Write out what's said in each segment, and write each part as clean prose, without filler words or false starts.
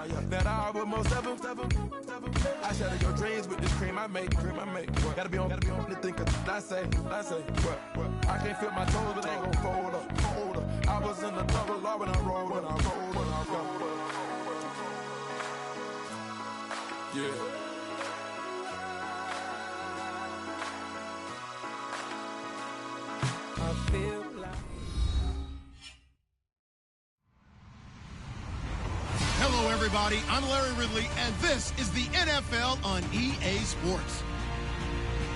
yeah. That I with most seven. I shatter your dreams with this cream I make. What? Gotta be on the think of I say. What? I can't feel my toes, but they ain't gon' fold up. I was in the double law when I rolled. Yeah. I feel like... Hello, everybody. I'm Larry Ridley, and this is the NFL on EA Sports.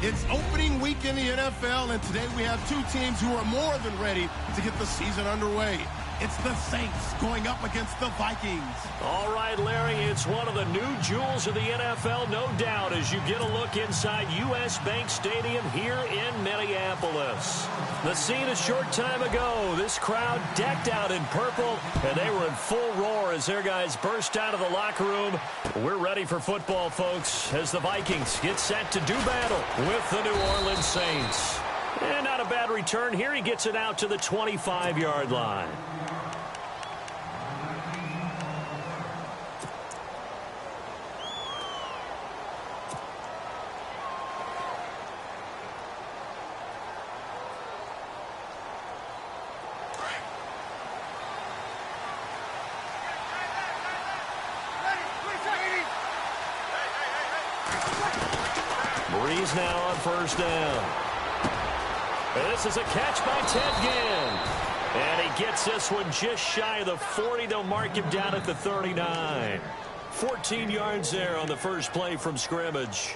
It's opening week in the NFL, and today we have two teams who are more than ready to get the season underway. It's the Saints going up against the Vikings. All right, Larry, it's one of the new jewels of the NFL, no doubt, as you get a look inside U.S. Bank Stadium here in Minneapolis. The scene a short time ago, this crowd decked out in purple, and they were in full roar as their guys burst out of the locker room. We're ready for football, folks, as the Vikings get set to do battle with the New Orleans Saints. And not a bad return here. He gets it out to the 25-yard line. Breeze now on first down. This is a catch by Ted Ginn. And he gets this one just shy of the 40. They'll mark him down at the 39. 14 yards there on the first play from scrimmage.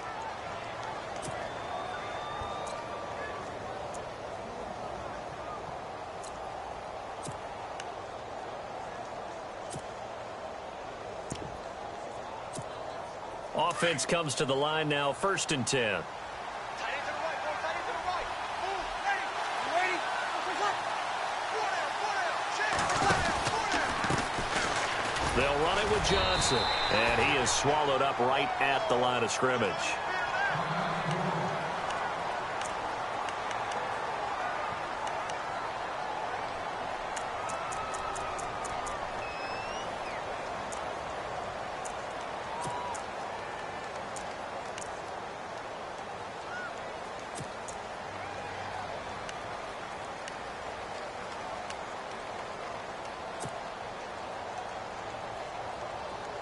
Offense comes to the line now, 1st and 10. They'll run it with Johnson, and he is swallowed up right at the line of scrimmage.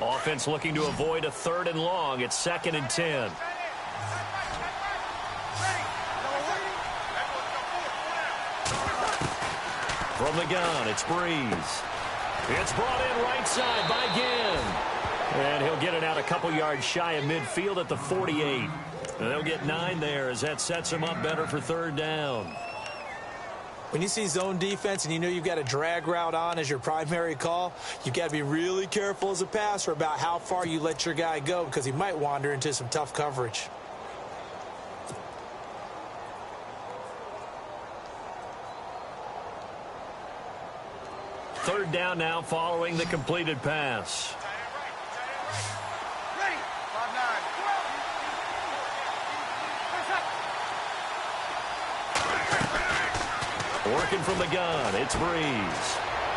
Offense looking to avoid a 3rd and long. It's 2nd and 10. From the gun, it's Breeze. It's brought in right side by Ginn. And he'll get it out a couple yards shy of midfield at the 48. And they'll get 9 there as that sets him up better for 3rd down. When you see zone defense and you know you've got a drag route on as your primary call, you've got to be really careful as a passer about how far you let your guy go because he might wander into some tough coverage. Third down now following the completed pass. Working from the gun, it's Breeze.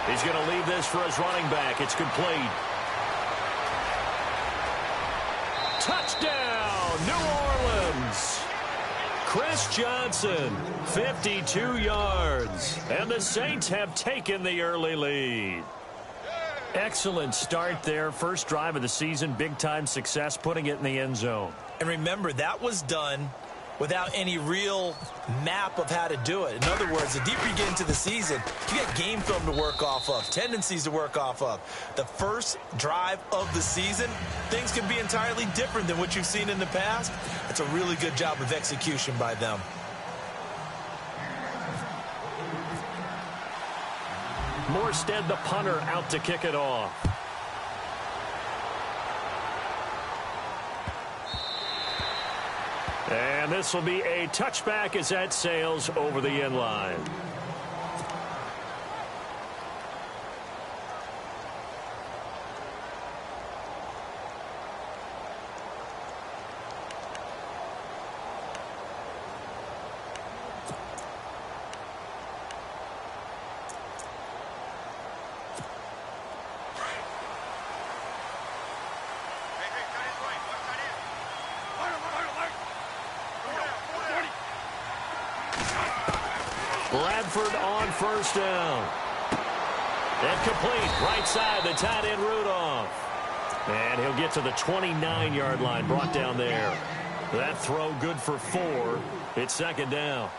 He's going to leave this for his running back. It's complete. Touchdown, New Orleans. Chris Johnson, 52 yards. And the Saints have taken the early lead. Excellent start there. First drive of the season, big-time success, putting it in the end zone. And remember, that was done without any real map of how to do it. In other words, the deeper you get into the season, you got game film to work off of, tendencies to work off of. The first drive of the season, things can be entirely different than what you've seen in the past. It's a really good job of execution by them. Morstead, the punter, out to kick it off. And this will be a touchback as that sails over the end line. Bradford on first down. And complete. Right side, the tight end Rudolph. And he'll get to the 29-yard line, brought down there. That throw good for 4. It's second down.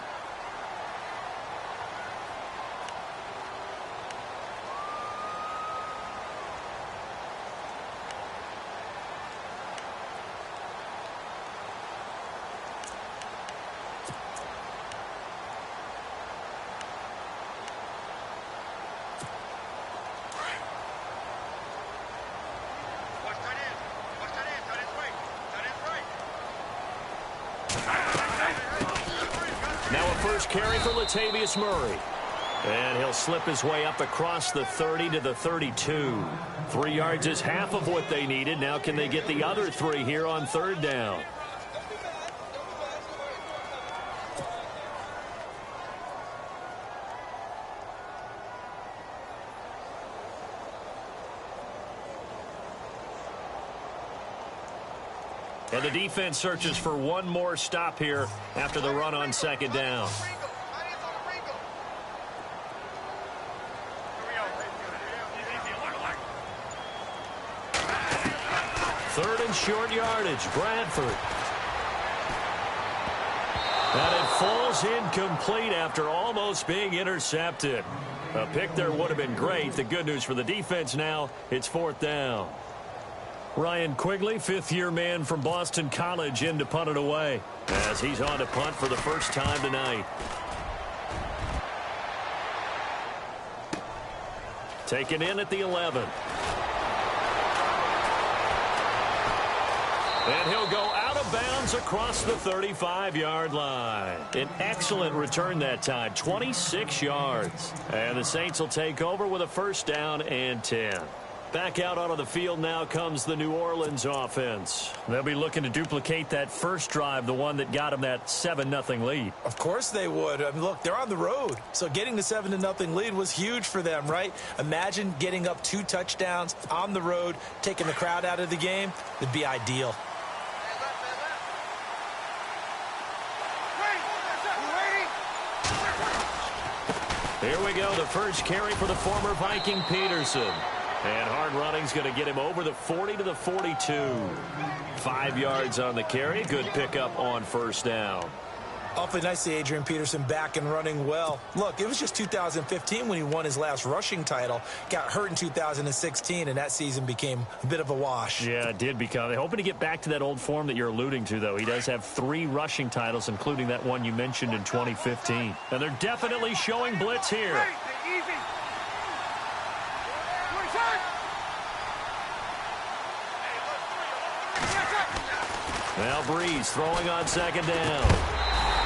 Now a first carry for Latavius Murray. And he'll slip his way up across the 30 to the 32. 3 yards is half of what they needed. Now can they get the other 3 here on third down? And the defense searches for one more stop here after the run on second down. Third and short yardage, Bradford. And it falls incomplete after almost being intercepted. A pick there would have been great. The good news for the defense now, it's fourth down. Ryan Quigley, fifth-year man from Boston College, in to punt it away as he's on to punt for the first time tonight. Taken in at the 11. And he'll go out of bounds across the 35-yard line. An excellent return that time, 26 yards. And the Saints will take over with a first down and 10. Back out onto the field now comes the New Orleans offense. They'll be looking to duplicate that first drive, the one that got them that 7-0 lead. Of course they would. I mean, look, they're on the road. So getting the 7-0 lead was huge for them, right? Imagine getting up 2 touchdowns on the road, taking the crowd out of the game. It'd be ideal. Here we go, the first carry for the former Viking Peterson. And hard running's going to get him over the 40 to the 42. 5 yards on the carry. Good pickup on first down. Awfully nice to see Adrian Peterson back and running well. Look, it was just 2015 when he won his last rushing title. Got hurt in 2016, and that season became a bit of a wash. Yeah, it did become. They're hoping to get back to that old form that you're alluding to, though. He does have 3 rushing titles, including that one you mentioned in 2015. And they're definitely showing blitz here. Now Breeze throwing on second down.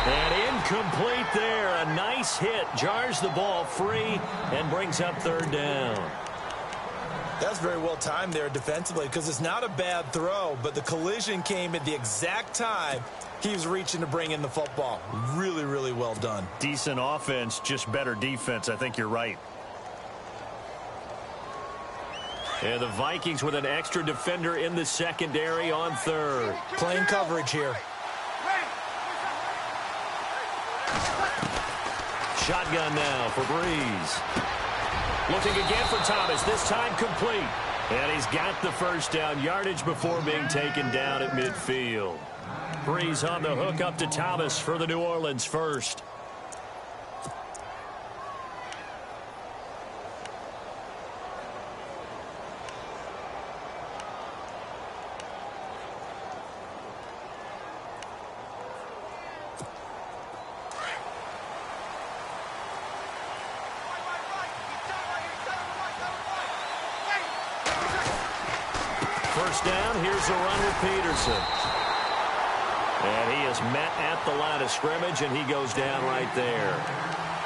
And incomplete there. A nice hit. Jars the ball free and brings up third down. That's very well timed there defensively because it's not a bad throw, but the collision came at the exact time he was reaching to bring in the football. Really, really well done. Decent offense, just better defense. I think you're right. And the Vikings with an extra defender in the secondary on third. Playing coverage here. Shotgun now for Breeze. Looking again for Thomas, this time complete. And he's got the first down, yardage before being taken down at midfield. Breeze on the hook up to Thomas for the New Orleans first. First down, here's a run with Peterson. And he is met at the line of scrimmage, and he goes down right there.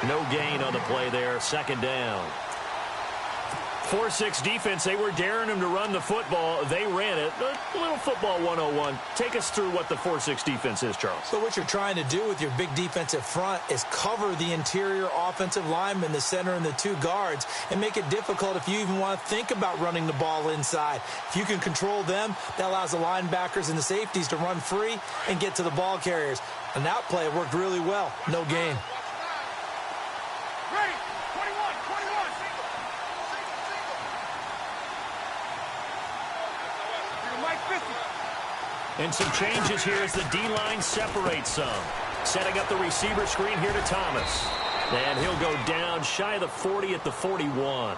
No gain on the play there, second down. 4-6 defense, they were daring him to run the football. They ran it. A little football 101. Take us through what the 4-6 defense is, Charles. So what you're trying to do with your big defensive front is cover the interior offensive lineman, the center, and the 2 guards, and make it difficult if you even want to think about running the ball inside. If you can control them, that allows the linebackers and the safeties to run free and get to the ball carriers. And that play worked really well. No gain. And some changes here as the D-line separates some. Setting up the receiver screen here to Thomas. And he'll go down shy of the 40 at the 41.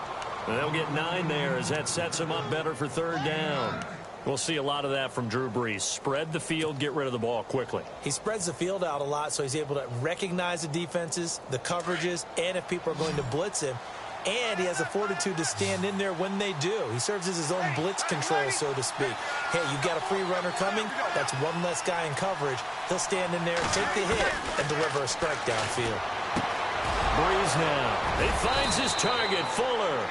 And they'll get 9 there as that sets him up better for third down. We'll see a lot of that from Drew Brees. Spread the field, get rid of the ball quickly. He spreads the field out a lot, so he's able to recognize the defenses, the coverages, and if people are going to blitz him. And he has the fortitude to stand in there when they do. He serves as his own blitz control, so to speak. Hey, you got a free runner coming? That's one less guy in coverage. He'll stand in there, take the hit, and deliver a strike downfield. Brees now. He finds his target, Fuller.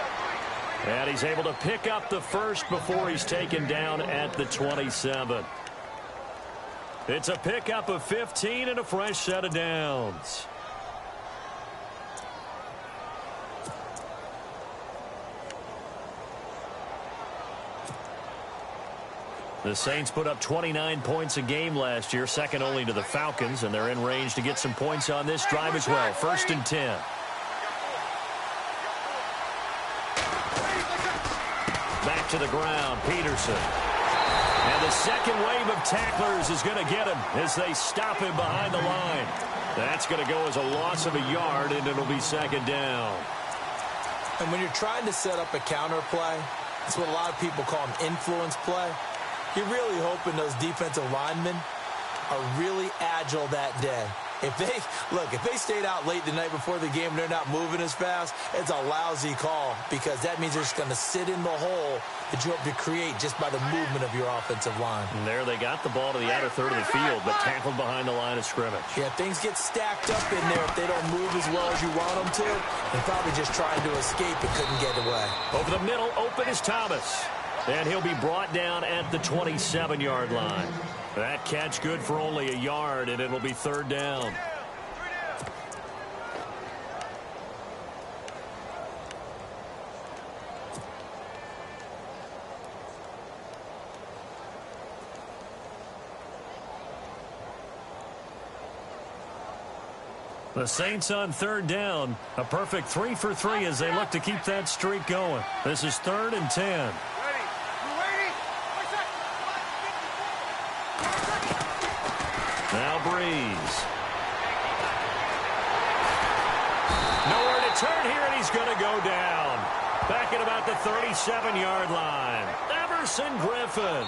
And he's able to pick up the first before he's taken down at the 27. It's a pickup of 15 and a fresh set of downs. The Saints put up 29 points a game last year, second only to the Falcons, and they're in range to get some points on this drive as well. 1st and 10. Back to the ground, Peterson. And the second wave of tacklers is going to get him as they stop him behind the line. That's going to go as a loss of a yard, and it'll be second down. And when you're trying to set up a counter play, that's what a lot of people call an influence play. You're really hoping those defensive linemen are really agile that day. If they stayed out late the night before the game and they're not moving as fast, it's a lousy call because that means they're just going to sit in the hole that you hope to create just by the movement of your offensive line. And there they got the ball to the outer third of the field, but tackled behind the line of scrimmage. Yeah, things get stacked up in there if they don't move as well as you want them to. They're probably just trying to escape and couldn't get away. Over the middle, open is Thomas. And he'll be brought down at the 27-yard line. That catch good for only a yard, and it'll be third down. The Saints on third down. A perfect 3 for 3 as they look to keep that streak going. This is 3rd and 10. Now Brees. Nowhere to turn here, and he's going to go down. Back at about the 37-yard line. Everson Griffin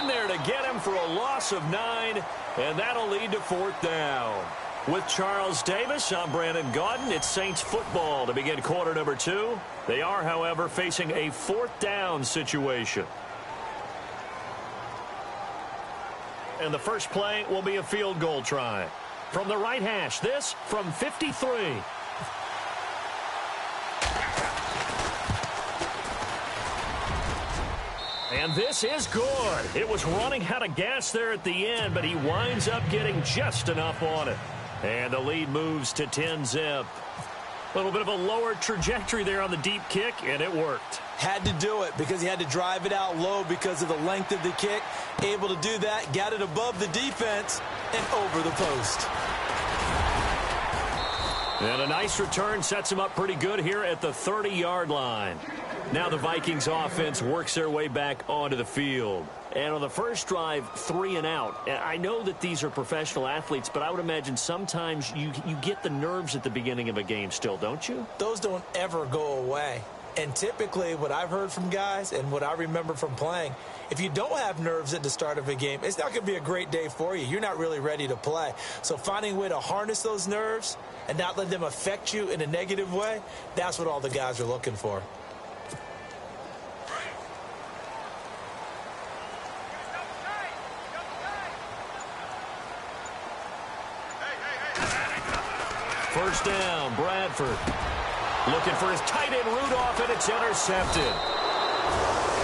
in there to get him for a loss of 9, and that'll lead to 4th down. With Charles Davis, I'm Brandon Gaudin. It's Saints football to begin quarter number 2. They are, however, facing a 4th down situation. And the first play will be a field goal try. From the right hash, this from 53. And this is good. It was running out of gas there at the end, but he winds up getting just enough on it. And the lead moves to 10-zip. A little bit of a lower trajectory there on the deep kick, and it worked. Had to do it because he had to drive it out low because of the length of the kick. Able to do that, got it above the defense, and over the post. And a nice return sets him up pretty good here at the 30-yard line. Now the Vikings offense works their way back onto the field. And on the first drive, 3 and out. I know that these are professional athletes, but I would imagine sometimes you get the nerves at the beginning of a game still, don't you? Those don't ever go away. And typically what I've heard from guys and what I remember from playing, if you don't have nerves at the start of a game, it's not going to be a great day for you. You're not really ready to play. So finding a way to harness those nerves and not let them affect you in a negative way, that's what all the guys are looking for. First down, Bradford. Looking for his tight end, Rudolph, and it's intercepted.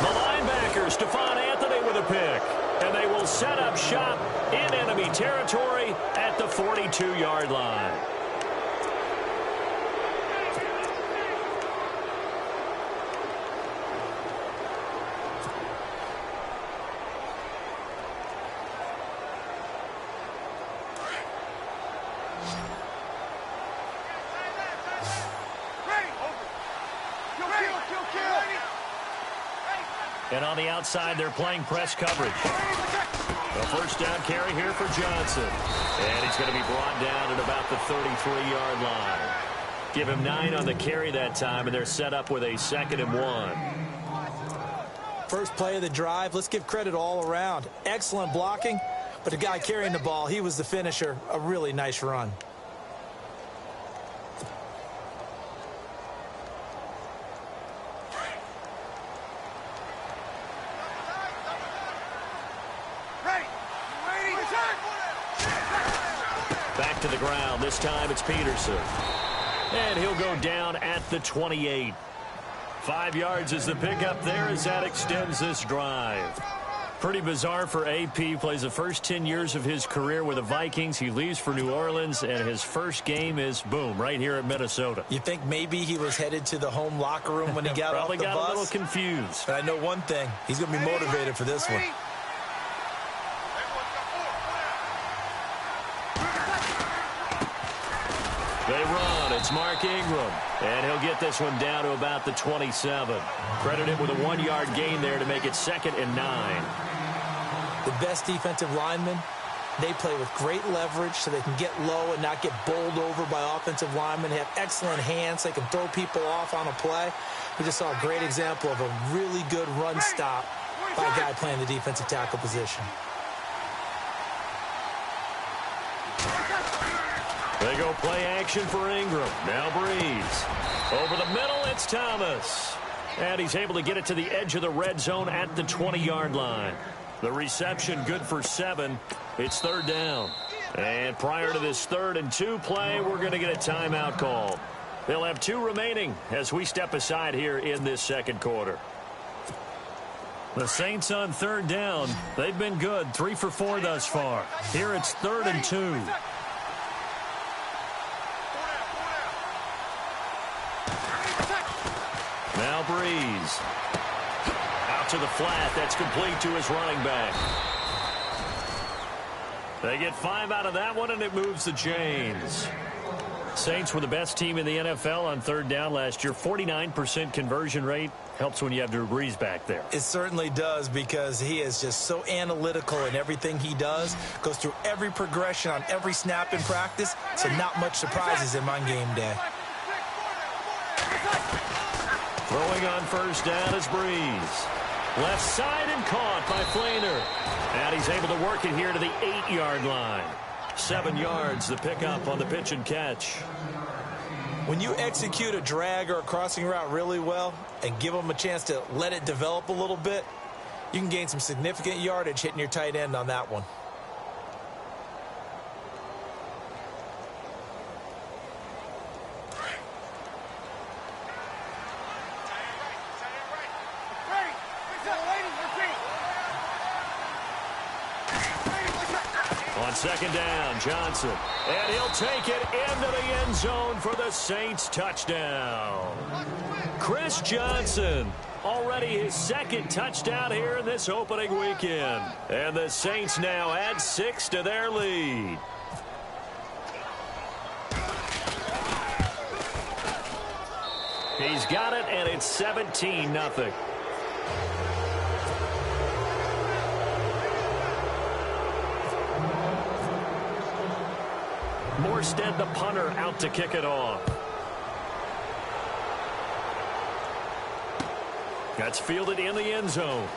The linebacker, Stephon Anthony, with a pick. And they will set up shop in enemy territory at the 42-yard line. And on the outside, they're playing press coverage. A first down carry here for Johnson. And he's going to be brought down at about the 33-yard line. Give him 9 on the carry that time, and they're set up with a 2nd and 1. First play of the drive, let's give credit all around. Excellent blocking, but the guy carrying the ball, he was the finisher. A really nice run. Back to the ground. This time it's Peterson. And he'll go down at the 28. 5 yards is the pickup there as that extends this drive. Pretty bizarre for AP. Plays the first 10 years of his career with the Vikings. He leaves for New Orleans, and his first game is, boom, right here at Minnesota. You think maybe he was headed to the home locker room when he got off the bus? Probably got a little confused. But I know one thing. He's going to be motivated for this one. They run. It's Mark Ingram. And he'll get this one down to about the 27. Credited with a 1-yard gain there to make it 2nd and 9. The best defensive linemen, they play with great leverage so they can get low and not get bowled over by offensive linemen. They have excellent hands. They can throw people off on a play. We just saw a great example of a really good run stop by a guy playing the defensive tackle position. They go play action for Ingram. Now Breeze. Over the middle, it's Thomas. And he's able to get it to the edge of the red zone at the 20-yard line. The reception good for 7. It's 3rd down. And prior to this 3rd and 2 play, we're going to get a timeout call. They'll have 2 remaining as we step aside here in this 2nd quarter. The Saints on 3rd down. They've been good. 3 for 4 thus far. Here it's 3rd and 2. Now Breeze. Out to the flat. That's complete to his running back. They get 5 out of that one, and it moves the chains. Saints were the best team in the NFL on 3rd down last year. 49% conversion rate. Helps when you have Drew Brees back there. It certainly does, because he is just so analytical in everything he does. Goes through every progression on every snap in practice. So not much surprises him on game day. Throwing on 1st down is Breeze. Left side and caught by Flainer. And he's able to work it here to the 8-yard line. 7 yards, the pickup on the pitch and catch. When you execute a drag or a crossing route really well and give them a chance to let it develop a little bit, you can gain some significant yardage hitting your tight end on that one. On 2nd down, Johnson. And he'll take it into the end zone for the Saints touchdown. Chris Johnson, already his 2nd touchdown here in this opening weekend. And the Saints now add 6 to their lead. He's got it, and it's 17-0. Morstead, the punter, out to kick it off. That's fielded in the end zone.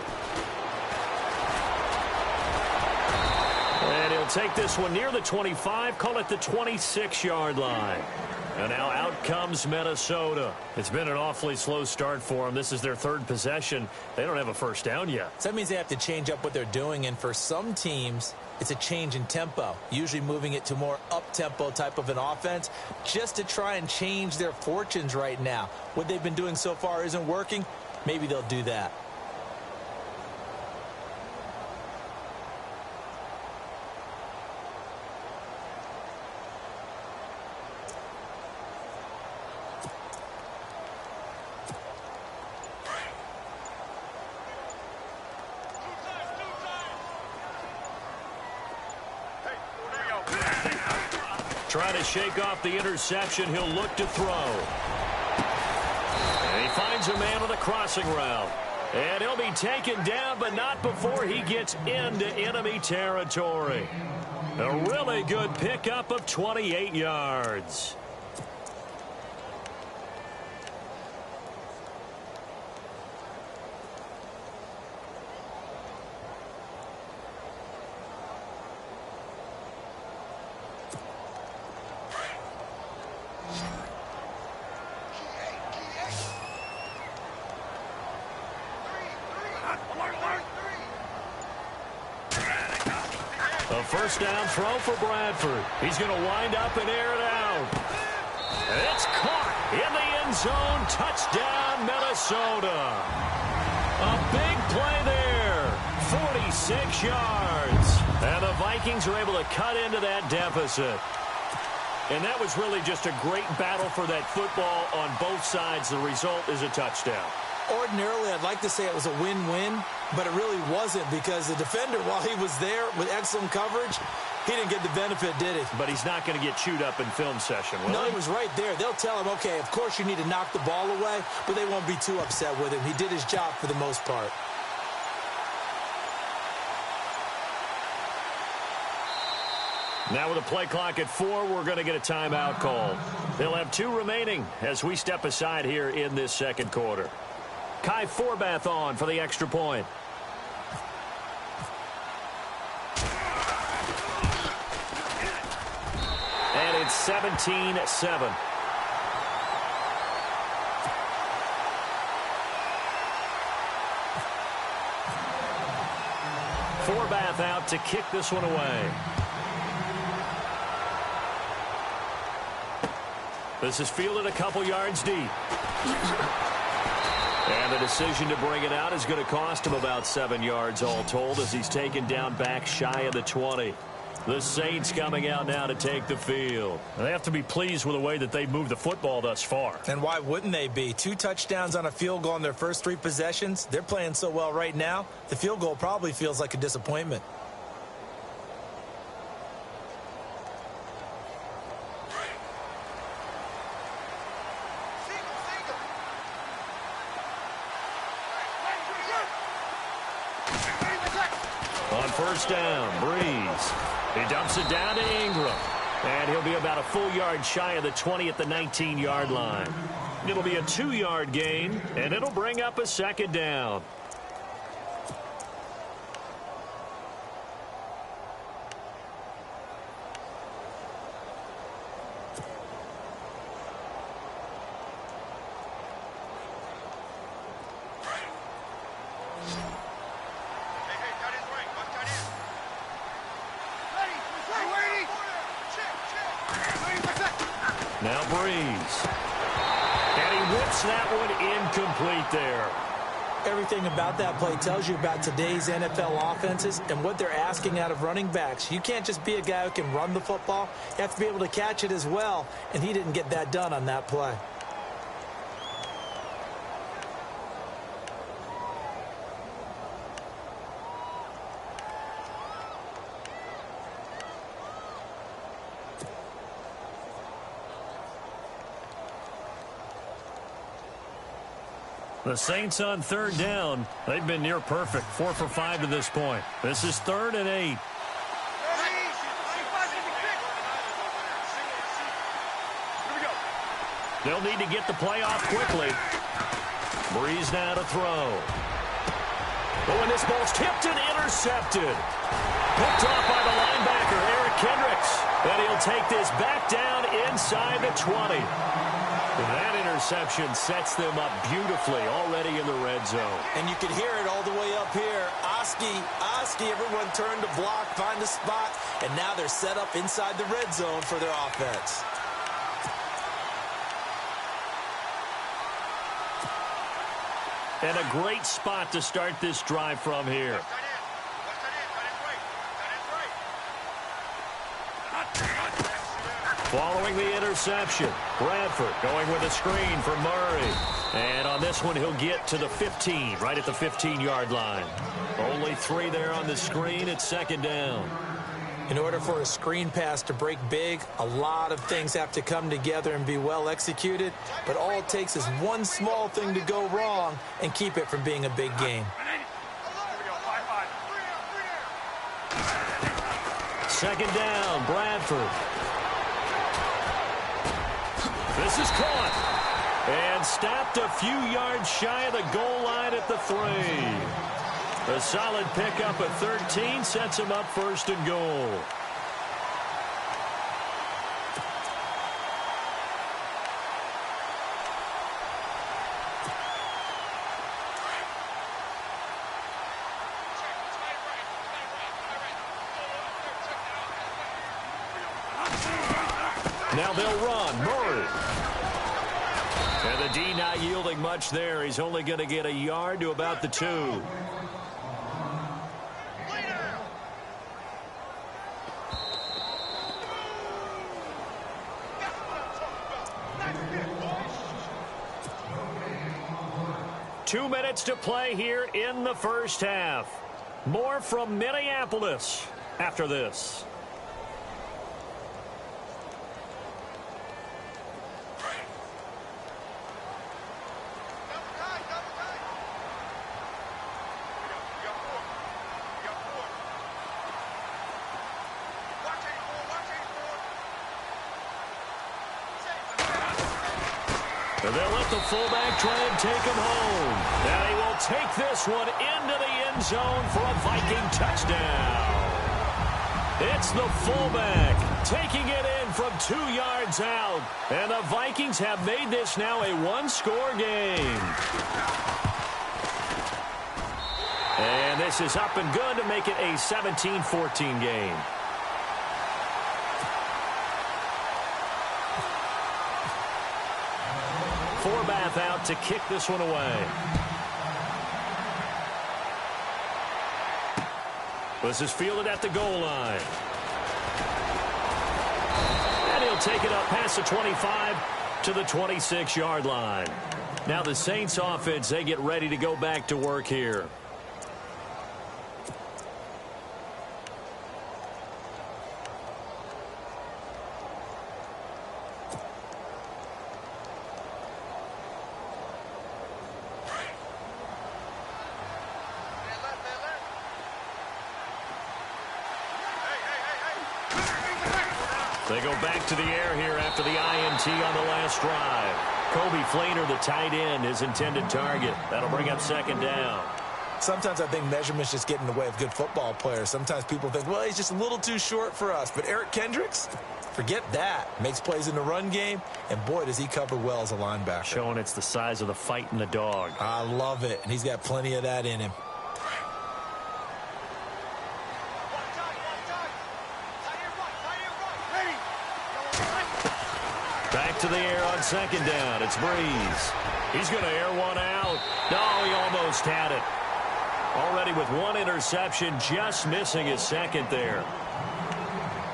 And he'll take this one near the 25, call it the 26-yard line. And now out comes Minnesota. It's been an awfully slow start for them. This is their 3rd possession. They don't have a first down yet. So that means they have to change up what they're doing, and for some teams, it's a change in tempo, usually moving it to more up-tempo type of an offense just to try and change their fortunes right now. What they've been doing so far isn't working. Maybe they'll do that. Trying to shake off the interception. He'll look to throw. And he finds a man on the crossing route. And he'll be taken down, but not before he gets into enemy territory. A really good pickup of 28 yards. A first down throw for Bradford. He's going to wind up and air it out. And it's caught in the end zone. Touchdown, Minnesota. A big play there. 46 yards. And the Vikings are able to cut into that deficit. And that was really just a great battle for that football on both sides. The result is a touchdown. Ordinarily, I'd like to say it was a win-win, but it really wasn't because the defender, while he was there with excellent coverage, he didn't get the benefit, did he? But he's not going to get chewed up in film session, will No, he? he was right there. They'll tell him, okay, of course you need to knock the ball away, but they won't be too upset with him. He did his job for the most part. Now with a play clock at 4, we're going to get a timeout called. They'll have 2 remaining as we step aside here in this second quarter. Kai Forbath on for the extra point. And it's 17-7. Forbath out to kick this one away. This is fielded a couple yards deep. And the decision to bring it out is going to cost him about 7 yards all told as he's taken down back shy of the 20. The Saints coming out now to take the field. They have to be pleased with the way that they've moved the football thus far. And why wouldn't they be? 2 touchdowns on a field goal in their first 3 possessions. They're playing so well right now, the field goal probably feels like a disappointment. On first down, Breeze. He dumps it down to Ingram. And he'll be about a full yard shy of the 20 at the 19-yard line. It'll be a 2-yard gain, and it'll bring up a second down. Now Breeze. And he whips that one incomplete there. Everything about that play tells you about today's NFL offenses and what they're asking out of running backs. You can't just be a guy who can run the football. You have to be able to catch it as well, and he didn't get that done on that play. The Saints on third down. They've been near perfect. 4 for 5 to this point. This is 3rd and 8. They'll need to get the play off quickly. Breeze now to throw. Oh, and this ball's tipped and intercepted. Picked off by the linebacker, Eric Kendricks. And he'll take this back down inside the 20. That interception sets them up beautifully already in the red zone. And you can hear it all the way up here. Oski, everyone turned to block, find a spot, and now they're set up inside the red zone for their offense. And a great spot to start this drive from here. Following the interception, Bradford going with a screen for Murray. And on this one, he'll get to the 15, right at the 15-yard line. Only 3 there on the screen. It's second down. In order for a screen pass to break big, a lot of things have to come together and be well executed, but all it takes is one small thing to go wrong and keep it from being a big game. Second down, Bradford. This is caught and stopped a few yards shy of the goal line at the 3. A solid pickup at 13 sets him up first and goal. Now they'll run. Murray. And the D not yielding much there. He's only going to get a yard to about the 2. Two minutes to play here in the first half. More from Minneapolis after this. And they'll let the fullback try and take him home. And he will take this one into the end zone for a Viking touchdown. It's the fullback taking it in from 2 yards out. And the Vikings have made this now a one-score game. And this is up and good to make it a 17-14 game. Forbath out to kick this one away. This is fielded at the goal line. And he'll take it up past the 25 to the 26-yard line. Now the Saints offense, they get ready to go back to work here. They go back to the air here after the INT on the last drive. Kobe Flainer, the tight end, his intended target. That'll bring up second down. Sometimes I think measurements just get in the way of good football players. Sometimes people think, well, he's just a little too short for us. But Eric Kendricks, forget that. Makes plays in the run game, and boy, does he cover well as a linebacker. Showing it's the size of the fight in the dog. I love it, and he's got plenty of that in him. Back to the air on second down. It's Breeze. He's going to air one out. No, he almost had it. Already with one interception, just missing his second there.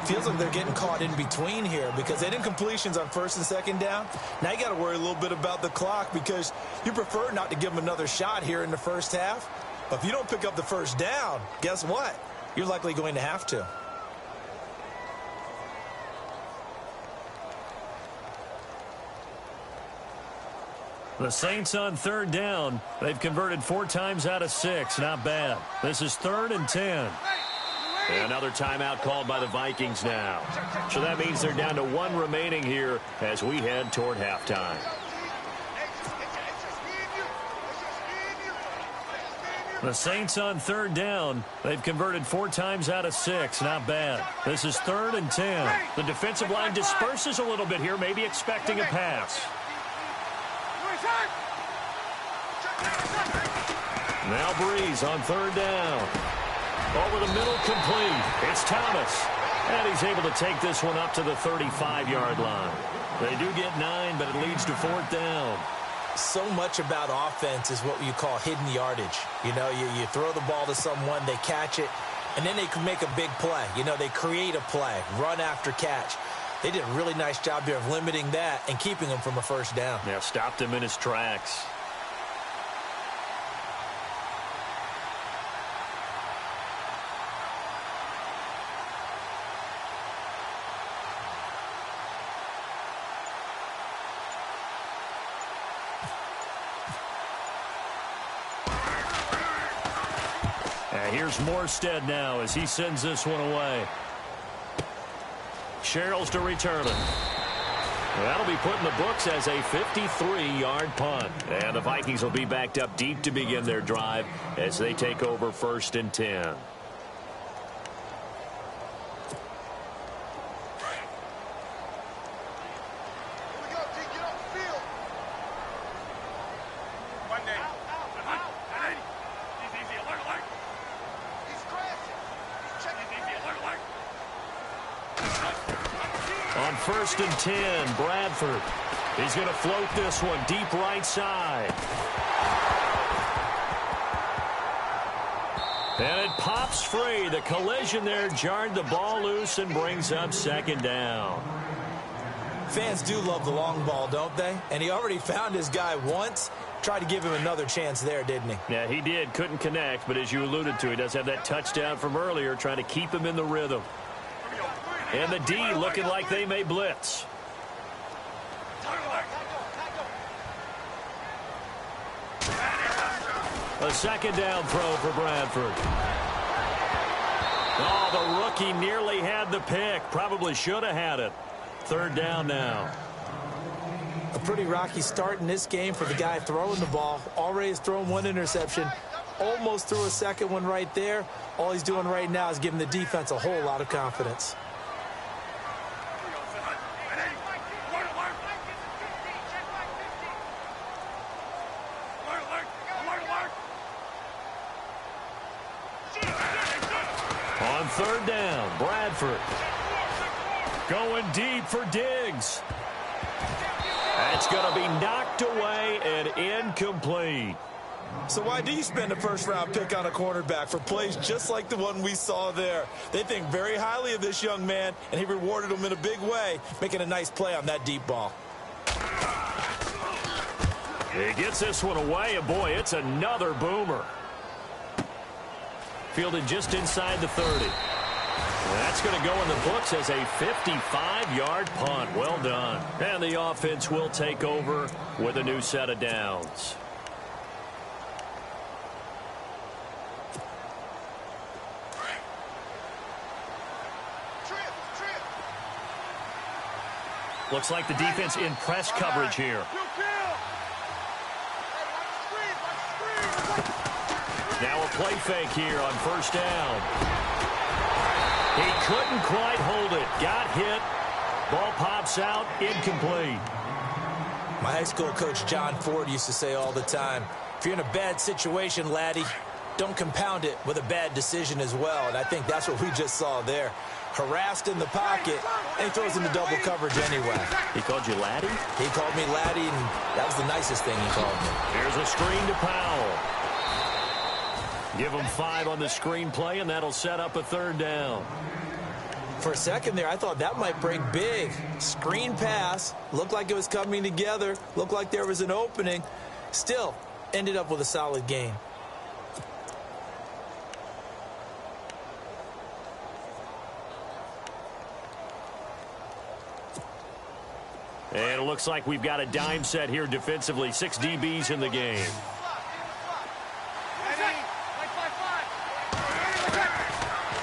Feels like they're getting caught in between here because they didn't completions on first and second down. Now you got to worry a little bit about the clock because you prefer not to give them another shot here in the first half. But if you don't pick up the first down, guess what? You're likely going to have to. The Saints on third down. They've converted 4 times out of 6. Not bad. This is 3rd and 10. And another timeout called by the Vikings now. So that means they're down to 1 remaining here as we head toward halftime. The Saints on third down. They've converted 4 times out of 6. Not bad. This is 3rd and 10. The defensive line disperses a little bit here, maybe expecting a pass. Now Breeze on third down. Over the middle, complete. It's Thomas. And he's able to take this one up to the 35-yard line. They do get 9, but it leads to 4th down. So much about offense is what you call hidden yardage. You know, you throw the ball to someone, they catch it, and then they can make a big play. You know, they create a play, run after catch. They did a really nice job here of limiting that and keeping him from a first down. Yeah, stopped him in his tracks. Here's Morstead now as he sends this one away. Sherrills to return it. That'll be put in the books as a 53-yard punt. And the Vikings will be backed up deep to begin their drive as they take over 1st and 10. On 1st and 10, Bradford. He's going to float this one deep right side. And it pops free. The collision there jarred the ball loose and brings up 2nd down. Fans do love the long ball, don't they? And he already found his guy once. Tried to give him another chance there, didn't he? Yeah, he did. Couldn't connect, but as you alluded to, he does have that touchdown from earlier, trying to keep him in the rhythm. And the D looking like they may blitz. A 2nd down throw for Bradford. Oh, the rookie nearly had the pick. Probably should have had it. 3rd down now. A pretty rocky start in this game for the guy throwing the ball. Already has thrown 1 interception. Almost threw a 2nd one right there. All he's doing right now is giving the defense a whole lot of confidence. On 3rd down, Bradford. Going deep for Diggs. That's going to be knocked away and incomplete. So why do you spend a 1st-round pick on a quarterback for plays just like the one we saw there? They think very highly of this young man, and he rewarded him in a big way, making a nice play on that deep ball. He gets this one away, and boy, it's another boomer. Fielded just inside the 30. That's going to go in the books as a 55-yard punt. Well done. And the offense will take over with a new set of downs. Looks like the defense in press coverage here. Now a play fake here on 1st down. He couldn't quite hold it. Got hit. Ball pops out. Incomplete. My high school coach, John Ford, used to say all the time, if you're in a bad situation, laddie, don't compound it with a bad decision as well. And I think that's what we just saw there. Harassed in the pocket, and he throws into double coverage anyway. He called you laddie? He called me laddie, and that was the nicest thing he called me. Here's a screen to Powell. Give him 5 on the screen play, and that'll set up a 3rd down. For a second there, I thought that might break big. Screen pass. Looked like it was coming together. Looked like there was an opening. Still, ended up with a solid game. And it looks like we've got a dime set here defensively. 6 DBs in the game.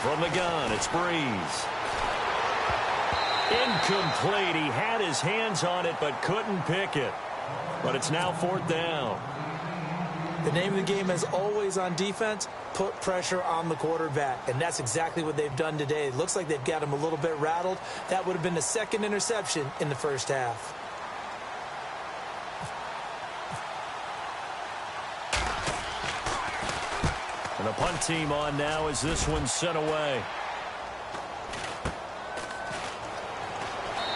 From the gun, it's Breeze. Incomplete. He had his hands on it but couldn't pick it. But it's now 4th down. The name of the game is always on defense, put pressure on the quarterback. And that's exactly what they've done today. It looks like they've got him a little bit rattled. That would have been the 2nd interception in the 1st half. And the punt team on now as this one's sent away.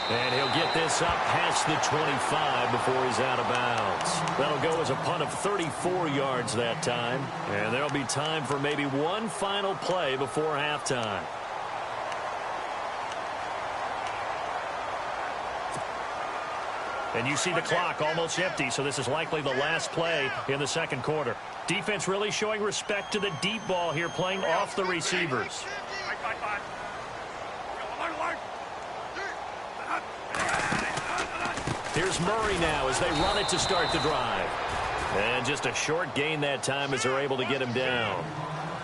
And he'll get this up past the 25 before he's out of bounds. That'll go as a punt of 34 yards that time. And there'll be time for maybe one final play before halftime. And you see the clock almost empty, so this is likely the last play in the 2nd quarter. Defense really showing respect to the deep ball here, playing off the receivers. Here's Murray now as they run it to start the drive. And just a short gain that time as they're able to get him down.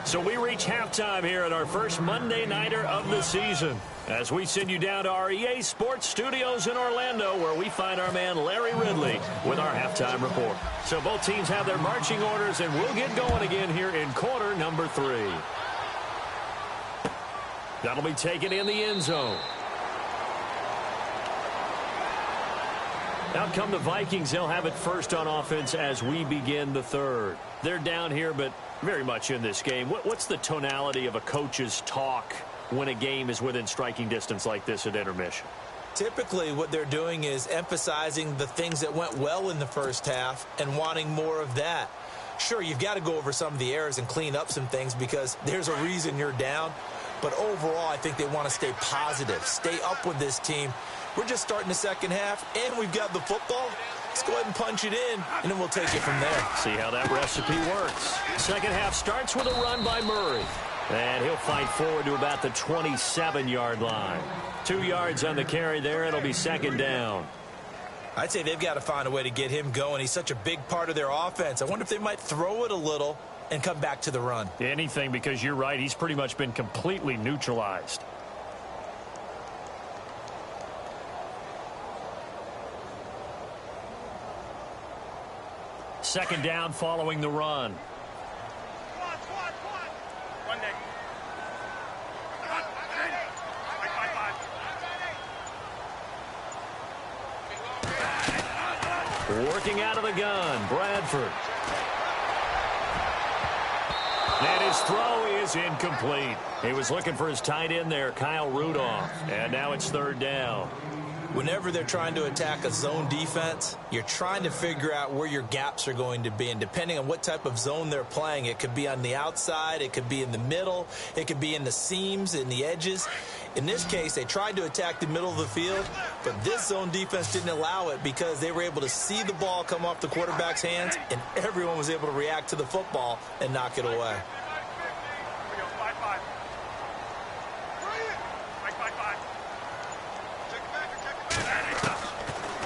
So we reach halftime here at our first Monday Nighter of the season as we send you down to our EA Sports Studios in Orlando, where we find our man Larry Ridley with our halftime report. So both teams have their marching orders, and we'll get going again here in quarter number 3. That'll be taken in the end zone. Out come the Vikings. They'll have it first on offense as we begin the third. They're down here, but very much in this game. What's the tonality of a coach's talk when a game is within striking distance like this at intermission? Typically, what they're doing is emphasizing the things that went well in the first half and wanting more of that. Sure, you've got to go over some of the errors and clean up some things because there's a reason you're down. But overall, I think they want to stay positive, stay up with this team. We're just starting the second half, and we've got the football. Let's go ahead and punch it in, and then we'll take it from there. See how that recipe works. Second half starts with a run by Murray. And he'll fight forward to about the 27-yard line. 2 yards on the carry there. It'll be second down. I'd say they've got to find a way to get him going. He's such a big part of their offense. I wonder if they might throw it a little and come back to the run. Anything, because you're right. He's pretty much been completely neutralized. Second down following the run. Working out of the gun, Bradford. And his throw is incomplete. He was looking for his tight end there, Kyle Rudolph. And now it's third down. Whenever they're trying to attack a zone defense, you're trying to figure out where your gaps are going to be. And depending on what type of zone they're playing, it could be on the outside, it could be in the middle, it could be in the seams, in the edges. In this case, they tried to attack the middle of the field, but this zone defense didn't allow it because they were able to see the ball come off the quarterback's hands, and everyone was able to react to the football and knock it away.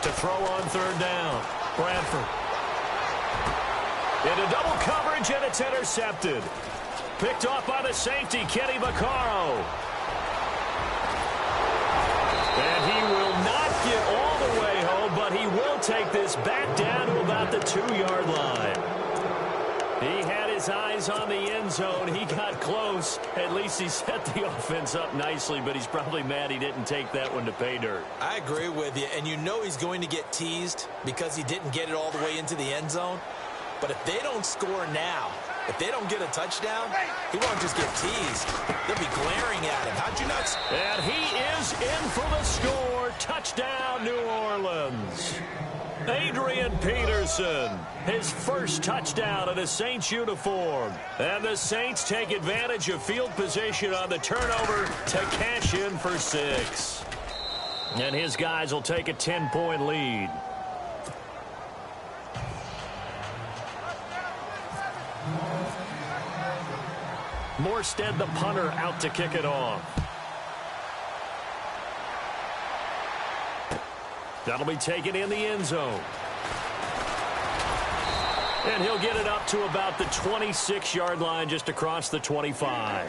To throw on third down, Bradford. Into double coverage, and it's intercepted. Picked off by the safety, Kenny Vaccaro. And he will not get all the way home, but he will take this back down to about the 2-yard line. He had his eyes on the end zone. He got close. At least he set the offense up nicely, but he's probably mad he didn't take that one to pay dirt. I agree with you, and you know he's going to get teased because he didn't get it all the way into the end zone. But if they don't score now, if they don't get a touchdown, he won't just get teased. They'll be glaring at him. How'd you not? And he is in for the score. Touchdown, New Orleans. Adrian Peterson, his first touchdown in a Saints uniform. And the Saints take advantage of field position on the turnover to cash in for 6. And his guys will take a 10-point lead. Morstead, the punter, out to kick it off. That'll be taken in the end zone. And he'll get it up to about the 26-yard line, just across the 25.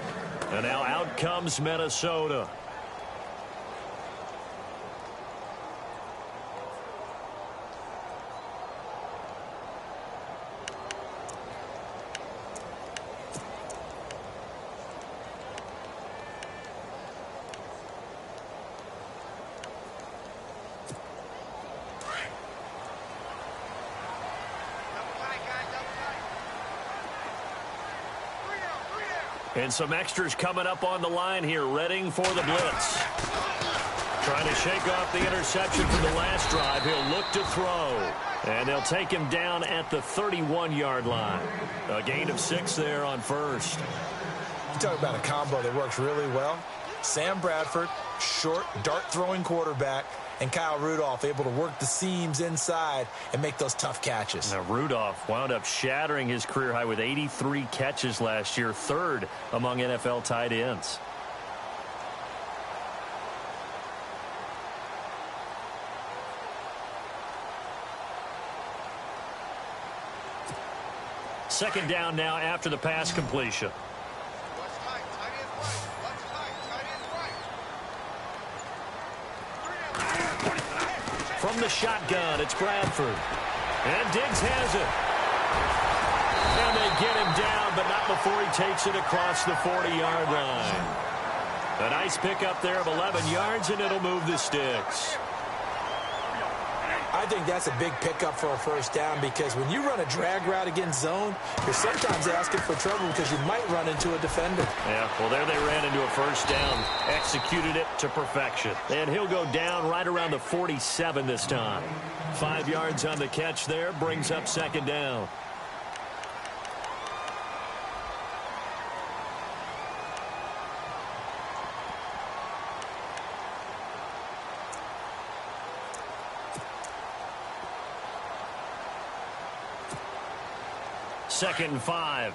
And now out comes Minnesota. And some extras coming up on the line here, Redding for the blitz. Trying to shake off the interception from the last drive. He'll look to throw. And they'll take him down at the 31-yard line. A gain of 6 there on first. You talk about a combo that works really well. Sam Bradford, short, dart-throwing quarterback, and Kyle Rudolph able to work the seams inside and make those tough catches. Now, Rudolph wound up shattering his career high with 83 catches last year, third among NFL tight ends. Second down now after the pass completion. the shotgun. It's Bradford. And Diggs has it. And they get him down, but not before he takes it across the 40-yard line. A nice pickup there of 11 yards, and it'll move the sticks. I think that's a big pickup for a first down because when you run a drag route against zone, you're sometimes asking for trouble because you might run into a defender. Yeah, well, there they ran into a first down, executed it to perfection. And he'll go down right around the 47 this time. 5 yards on the catch there, brings up second down. Second and 5.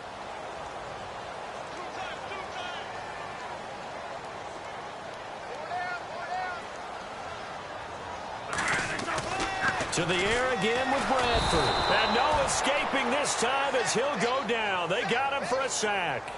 To the air again with Bradford. And no escaping this time as he'll go down. They got him for a sack.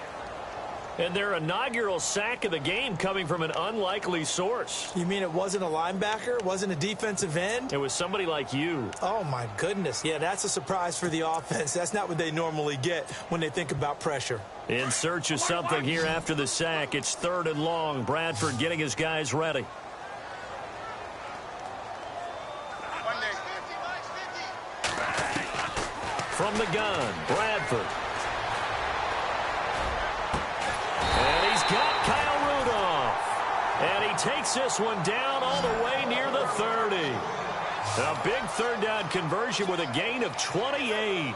And their inaugural sack of the game coming from an unlikely source. You mean it wasn't a linebacker? It wasn't a defensive end? It was somebody like you. Oh, my goodness. Yeah, that's a surprise for the offense. That's not what they normally get when they think about pressure. In search of something here after the sack. It's 3rd and long. Bradford getting his guys ready. From the gun, Bradford. And he's got Kyle Rudolph. And he takes this one down all the way near the 30. A big 3rd down conversion with a gain of 28.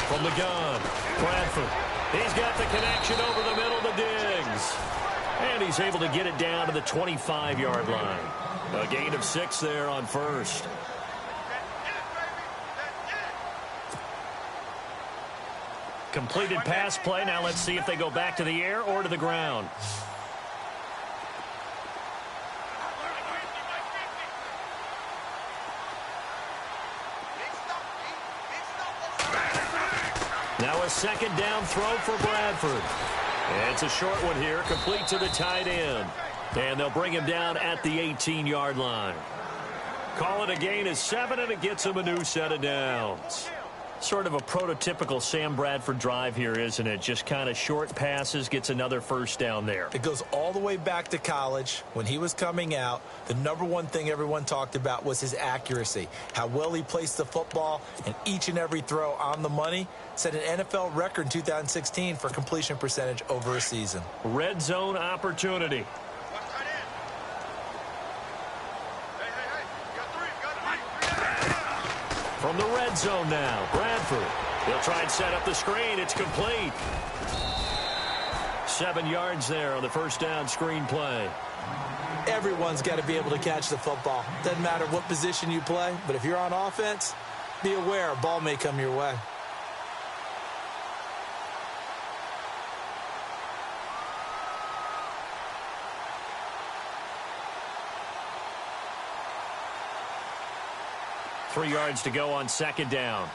From the gun, Bradford. He's got the connection over the middle to Diggs. And he's able to get it down to the 25-yard line. A gain of 6 there on first. Completed pass play. Now let's see if they go back to the air or to the ground. Now a second down throw for Bradford. It's a short one here, complete to the tight end. And they'll bring him down at the 18-yard line. Call it a gain of 7, and it gets him a new set of downs. Sort of a prototypical Sam Bradford drive here, isn't it? Just kind of short passes, gets another first down there. It goes all the way back to college. When he was coming out, the number one thing everyone talked about was his accuracy, how well he placed the football, and each and every throw on the money. Set an NFL record in 2016 for completion percentage over a season. Red zone opportunity. From the red zone now, Bradford. He'll try and set up the screen. It's complete. 7 yards there on the first down screen play. Everyone's got to be able to catch the football. Doesn't matter what position you play, but if you're on offense, be aware a ball may come your way. Three yards to go on second down.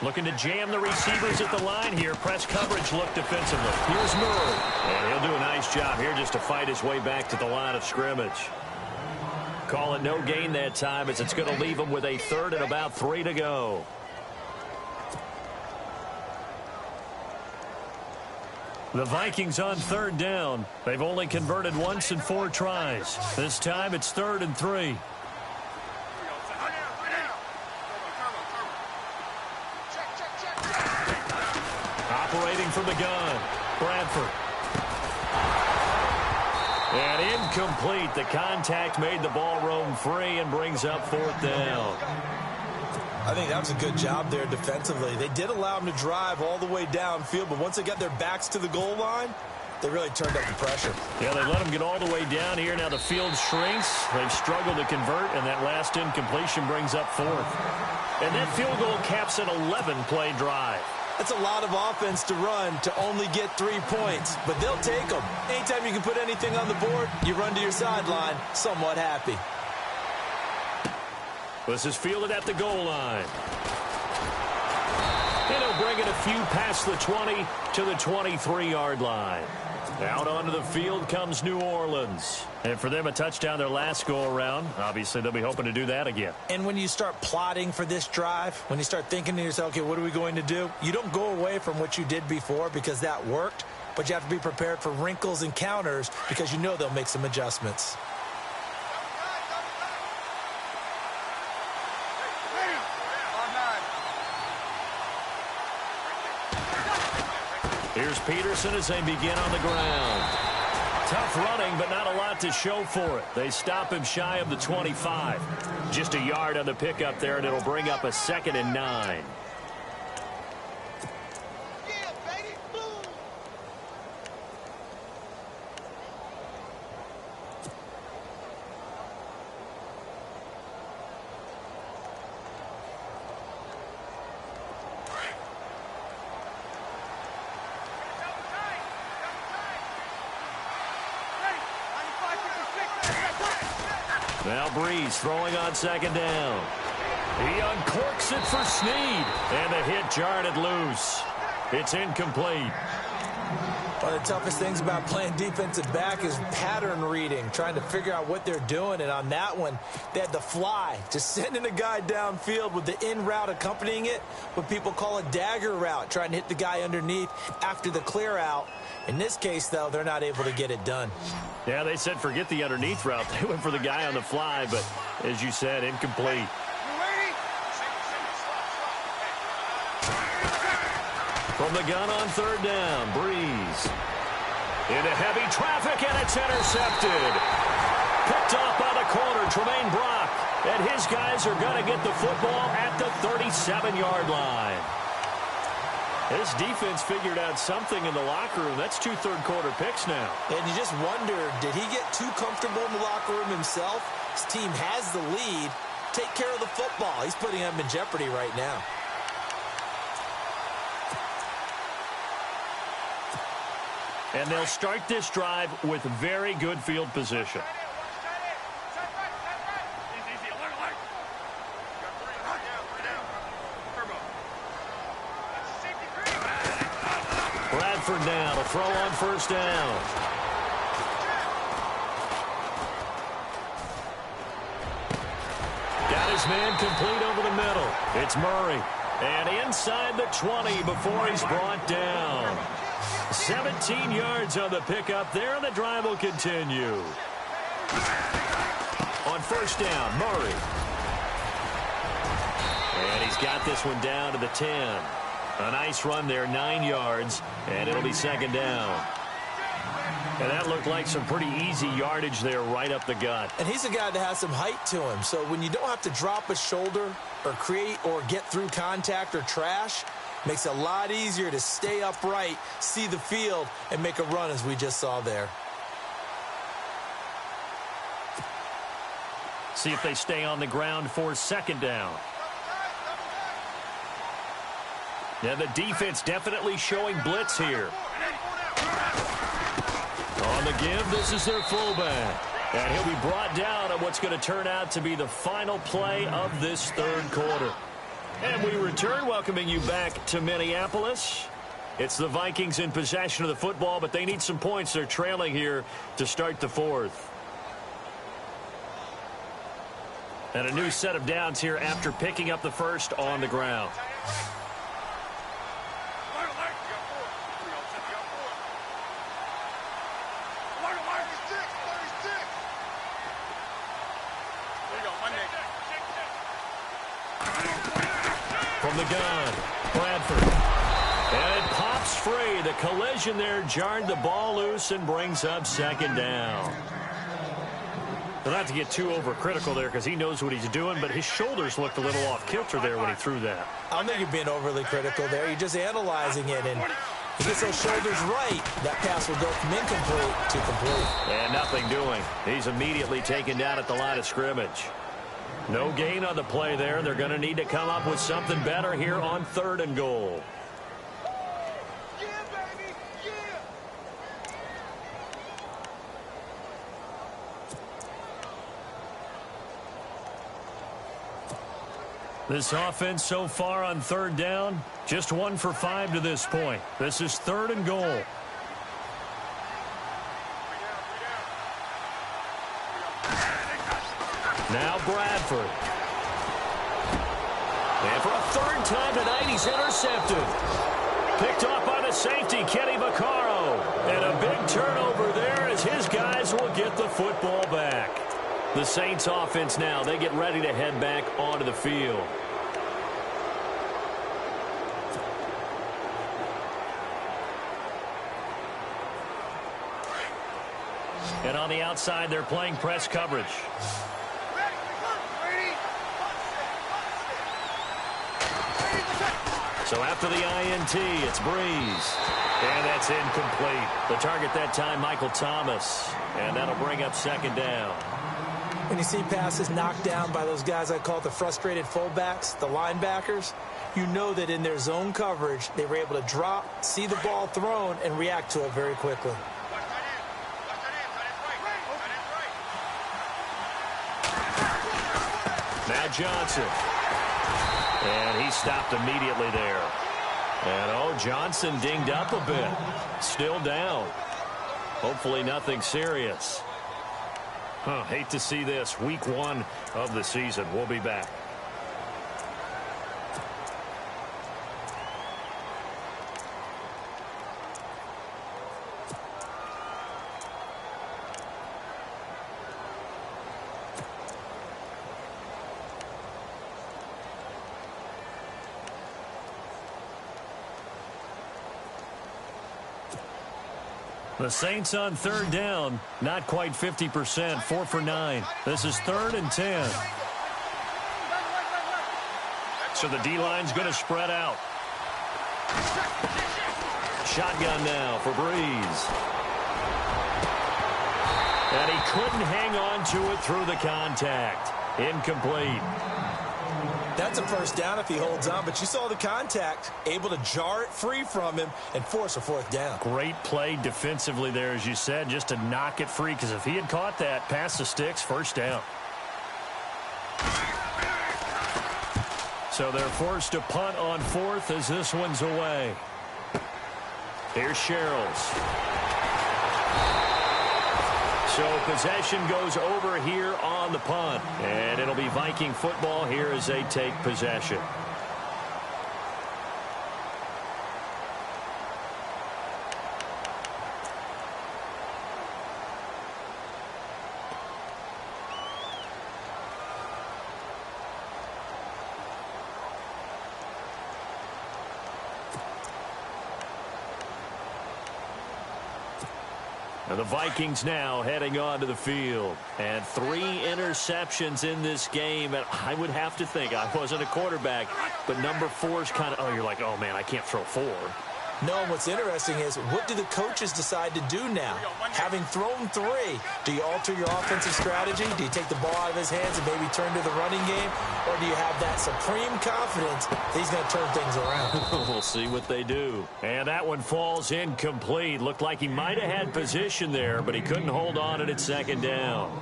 Looking to jam the receivers at the line here. Press coverage look defensively. Here's Murray. And he'll do a nice job here just to fight his way back to the line of scrimmage. Call it no gain that time as it's going to leave him with a 3rd and about 3 to go. The Vikings on 3rd down. They've only converted once in 4 tries. This time it's 3rd and 3. Operating from the gun, Bradford. And incomplete. The contact made the ball roam free and brings up 4th down. I think that was a good job there defensively. They did allow them to drive all the way downfield, but once they got their backs to the goal line, they really turned up the pressure. Yeah, they let them get all the way down here. Now the field shrinks. They've struggled to convert, and that last incompletion brings up 4th. And that field goal caps an 11-play drive. That's a lot of offense to run to only get 3 points, but they'll take them. Anytime you can put anything on the board, you run to your sideline somewhat happy. This is fielded at the goal line. And he'll bring it a few past the 20 to the 23-yard line. Out onto the field comes New Orleans. And for them, a touchdown their last go-around. Obviously, they'll be hoping to do that again. And when you start plotting for this drive, when you start thinking to yourself, okay, what are we going to do? You don't go away from what you did before because that worked, but you have to be prepared for wrinkles and counters because you know they'll make some adjustments. Here's Peterson as they begin on the ground. Tough running, but not a lot to show for it. They stop him shy of the 25. Just a yard on the pickup there, and it'll bring up a 2nd and 9. Now Breeze throwing on 2nd down. He uncorks it for Snead. And the hit jarred it loose. It's incomplete. One of the toughest things about playing defensive back is pattern reading, trying to figure out what they're doing. And on that one, they had the fly, just sending a guy downfield with the in route accompanying it, what people call a dagger route, trying to hit the guy underneath after the clear out. In this case, though, they're not able to get it done. Yeah, they said forget the underneath route. They went for the guy on the fly, but as you said, incomplete. From the gun on 3rd down, Breeze. Into heavy traffic, and it's intercepted. Picked off by the corner, Tremaine Brock. And his guys are going to get the football at the 37-yard line. This defense figured out something in the locker room. That's 2 third-quarter picks now. And you just wonder, did he get too comfortable in the locker room himself? His team has the lead. Take care of the football. He's putting them in jeopardy right now. And they'll start this drive with very good field position. Bradford now to throw on 1st down. Got his man complete over the middle. It's Murray. And inside the 20 before he's brought down. 17 yards on the pickup there, and the drive will continue. On 1st down, Murray. And he's got this one down to the 10. A nice run there, 9 yards, and it'll be 2nd down. And that looked like some pretty easy yardage there right up the gut. And he's a guy that has some height to him, so when you don't have to drop a shoulder or create or get through contact or trash, makes it a lot easier to stay upright, see the field, and make a run as we just saw there. See if they stay on the ground for 2nd down. Yeah, the defense definitely showing blitz here. On the give, this is their fullback. And he'll be brought down on what's going to turn out to be the final play of this 3rd quarter. And we return, welcoming you back to Minneapolis. It's the Vikings in possession of the football, but they need some points. They're trailing here to start the 4th. And a new set of downs here after picking up the 1st on the ground. From the gun, Bradford. And it pops free. The collision there jarred the ball loose and brings up 2nd down. Well, not to get too overcritical there because he knows what he's doing, but his shoulders looked a little off kilter there when he threw that. I don't think you're being overly critical there. You're just analyzing it, and he gets those shoulders right. That pass will go from incomplete to complete. And nothing doing. He's immediately taken down at the line of scrimmage. No gain on the play there. They're going to need to come up with something better here on 3rd and goal. This offense so far on third down, just 1 for 5 to this point. This is 3rd and goal. Now Bradford. And for a 3rd time tonight, he's intercepted. Picked off by the safety, Kenny Vaccaro. And a big turnover there as his guys will get the football back. The Saints offense now, they get ready to head back onto the field. And on the outside, they're playing press coverage. So after the INT, it's Breeze. And that's incomplete. The target that time, Michael Thomas. And that'll bring up 2nd down. When you see passes knocked down by those guys I call the frustrated fullbacks, the linebackers, you know that in their zone coverage, they were able to drop, see the ball thrown, and react to it very quickly. Now Johnson. And he stopped immediately there. And, Johnson dinged up a bit. Still down. Hopefully nothing serious. Hate to see this. Week 1 of the season. We'll be back. The Saints on 3rd down, not quite 50%, 4 for 9. This is 3rd and 10. So the D-line's going to spread out. Shotgun now for Breeze. And he couldn't hang on to it through the contact. Incomplete. That's a 1st down if he holds on, but you saw the contact, able to jar it free from him and force a 4th down. Great play defensively there, as you said, just to knock it free, because if he had caught that, past the sticks, 1st down. So they're forced to punt on 4th as this one's away. Here's Sherrills. So possession goes over here on the punt. And it'll be Viking football here as they take possession. And the Vikings now heading onto the field. And 3 interceptions in this game. And I would have to think, I wasn't a quarterback, but number 4's kind of, you're like, oh, man, I can't throw 4. No, and what's interesting is, what do the coaches decide to do now? Having thrown 3, do you alter your offensive strategy? Do you take the ball out of his hands and maybe turn to the running game? Or do you have that supreme confidence that he's going to turn things around? We'll see what they do. And that one falls incomplete. Looked like he might have had position there, but he couldn't hold on at 2nd down.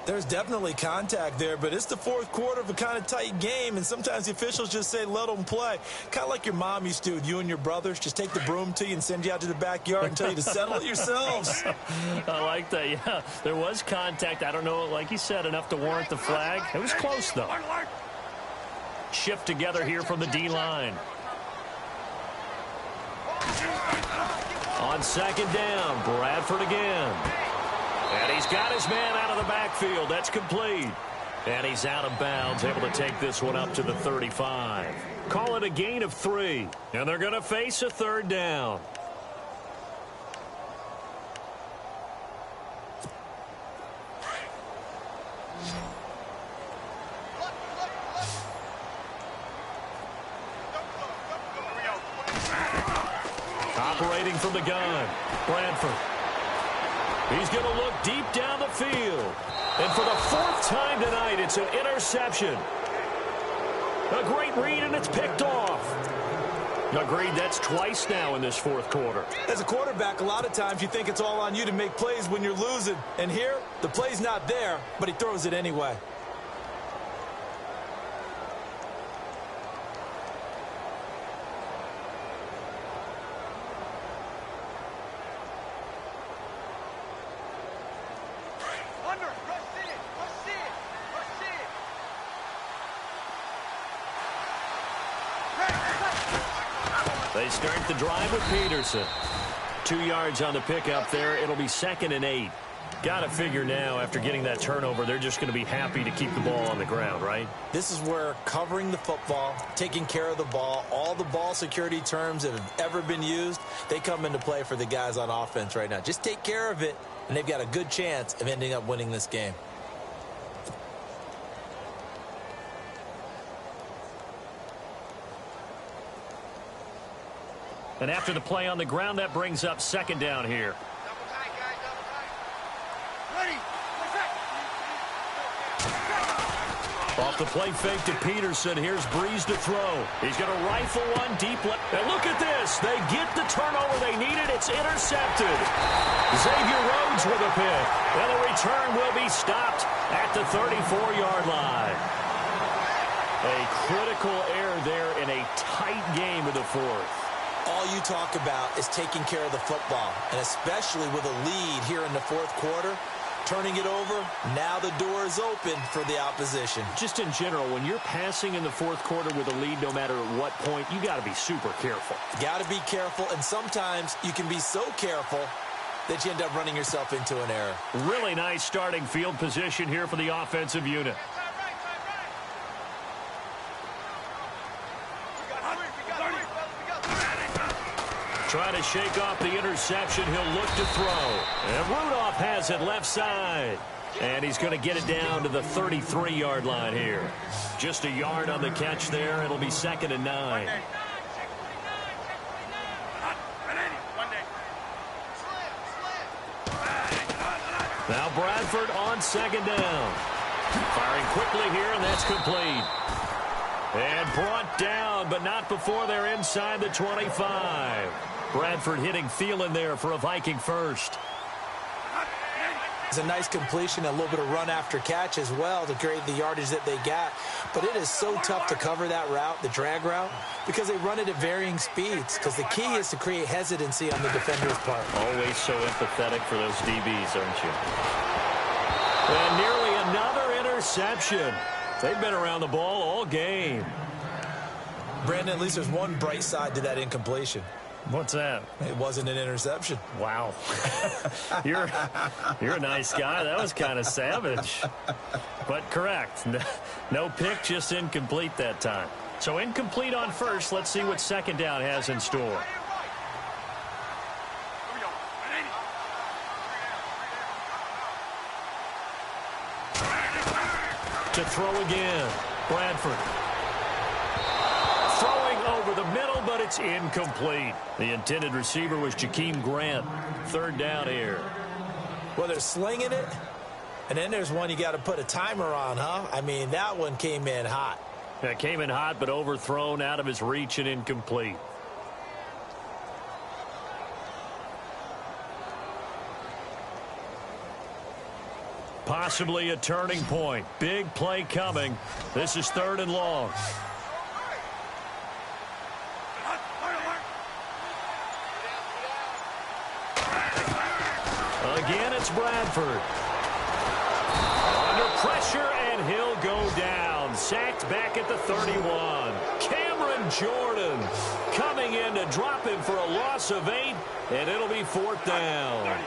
There's definitely contact there, but it's the 4th quarter of a kind of tight game, and sometimes the officials just say, let them play. Kind of like your mom used to with you and your brothers. Just take the broom to you and send you out to the backyard and tell you to settle it yourselves. I like that, yeah. There was contact. I don't know, like you said, enough to warrant the flag. It was close, though. Shift together here from the D-line. On 2nd down, Bradford again. And he's got his man out of the backfield. That's complete. And he's out of bounds, able to take this one up to the 35. Call it a gain of 3. And they're going to face a 3rd down. Operating from the gun, Bradford. He's going to look deep down the field. And for the 4th time tonight, it's an interception. A great read, and it's picked off. Agreed, that's twice now in this 4th quarter. As a quarterback, a lot of times you think it's all on you to make plays when you're losing. And here, the play's not there, but he throws it anyway. They start the drive with Peterson. 2 yards on the pickup there. It'll be 2nd and 8. Got to figure now, after getting that turnover, they're just going to be happy to keep the ball on the ground, right? This is where covering the football, taking care of the ball, all the ball security terms that have ever been used, they come into play for the guys on offense right now. Just take care of it, and they've got a good chance of ending up winning this game. And after the play on the ground, that brings up 2nd down here. Double tight, guys, double tight. Ready. Off the play fake to Peterson. Here's Breeze to throw. He's going to rifle one deep left. And look at this. They get the turnover they needed. It's intercepted. Xavier Rhodes with a pick. And the return will be stopped at the 34-yard line. A critical error there in a tight game of the 4th. All you talk about is taking care of the football, and especially with a lead here in the 4th quarter, turning it over, now the door is open for the opposition. Just in general, when you're passing in the 4th quarter with a lead, no matter what point, you got to be super careful. Got to be careful, and sometimes you can be so careful that you end up running yourself into an error. Really nice starting field position here for the offensive unit. Trying to shake off the interception. He'll look to throw. And Rudolph has it left side. And he's going to get it down to the 33-yard line here. Just a yard on the catch there. It'll be 2nd and 9. Now Bradford on 2nd down. Firing quickly here, and that's complete. And brought down, but not before they're inside the 25. Bradford hitting Thielen there for a Viking first. It's a nice completion, a little bit of run after catch as well to create the yardage that they got. But it is so tough to cover that route, the drag route, because they run it at varying speeds. Because the key is to create hesitancy on the defender's part. Always so empathetic for those DBs, aren't you? And nearly another interception. They've been around the ball all game. Brandon, at least there's one bright side to that incompletion. What's that? It wasn't an interception. Wow. You're a nice guy. That was kind of savage. But correct. No pick, just incomplete that time. So incomplete on first. Let's see what 2nd down has in store. To throw again. Bradford. Throwing over the middle, but it's incomplete. The intended receiver was Jakeem Grant. 3rd down here. Well, they're slinging it, and then there's one you got to put a timer on, huh? I mean, that one came in hot. That came in hot, but overthrown, out of his reach, and incomplete. Possibly a turning point. Big play coming. This is 3rd and long. Again, it's Bradford. Under pressure, and he'll go down. Sacked back at the 31. Cameron Jordan coming in to drop him for a loss of 8, and it'll be 4th down.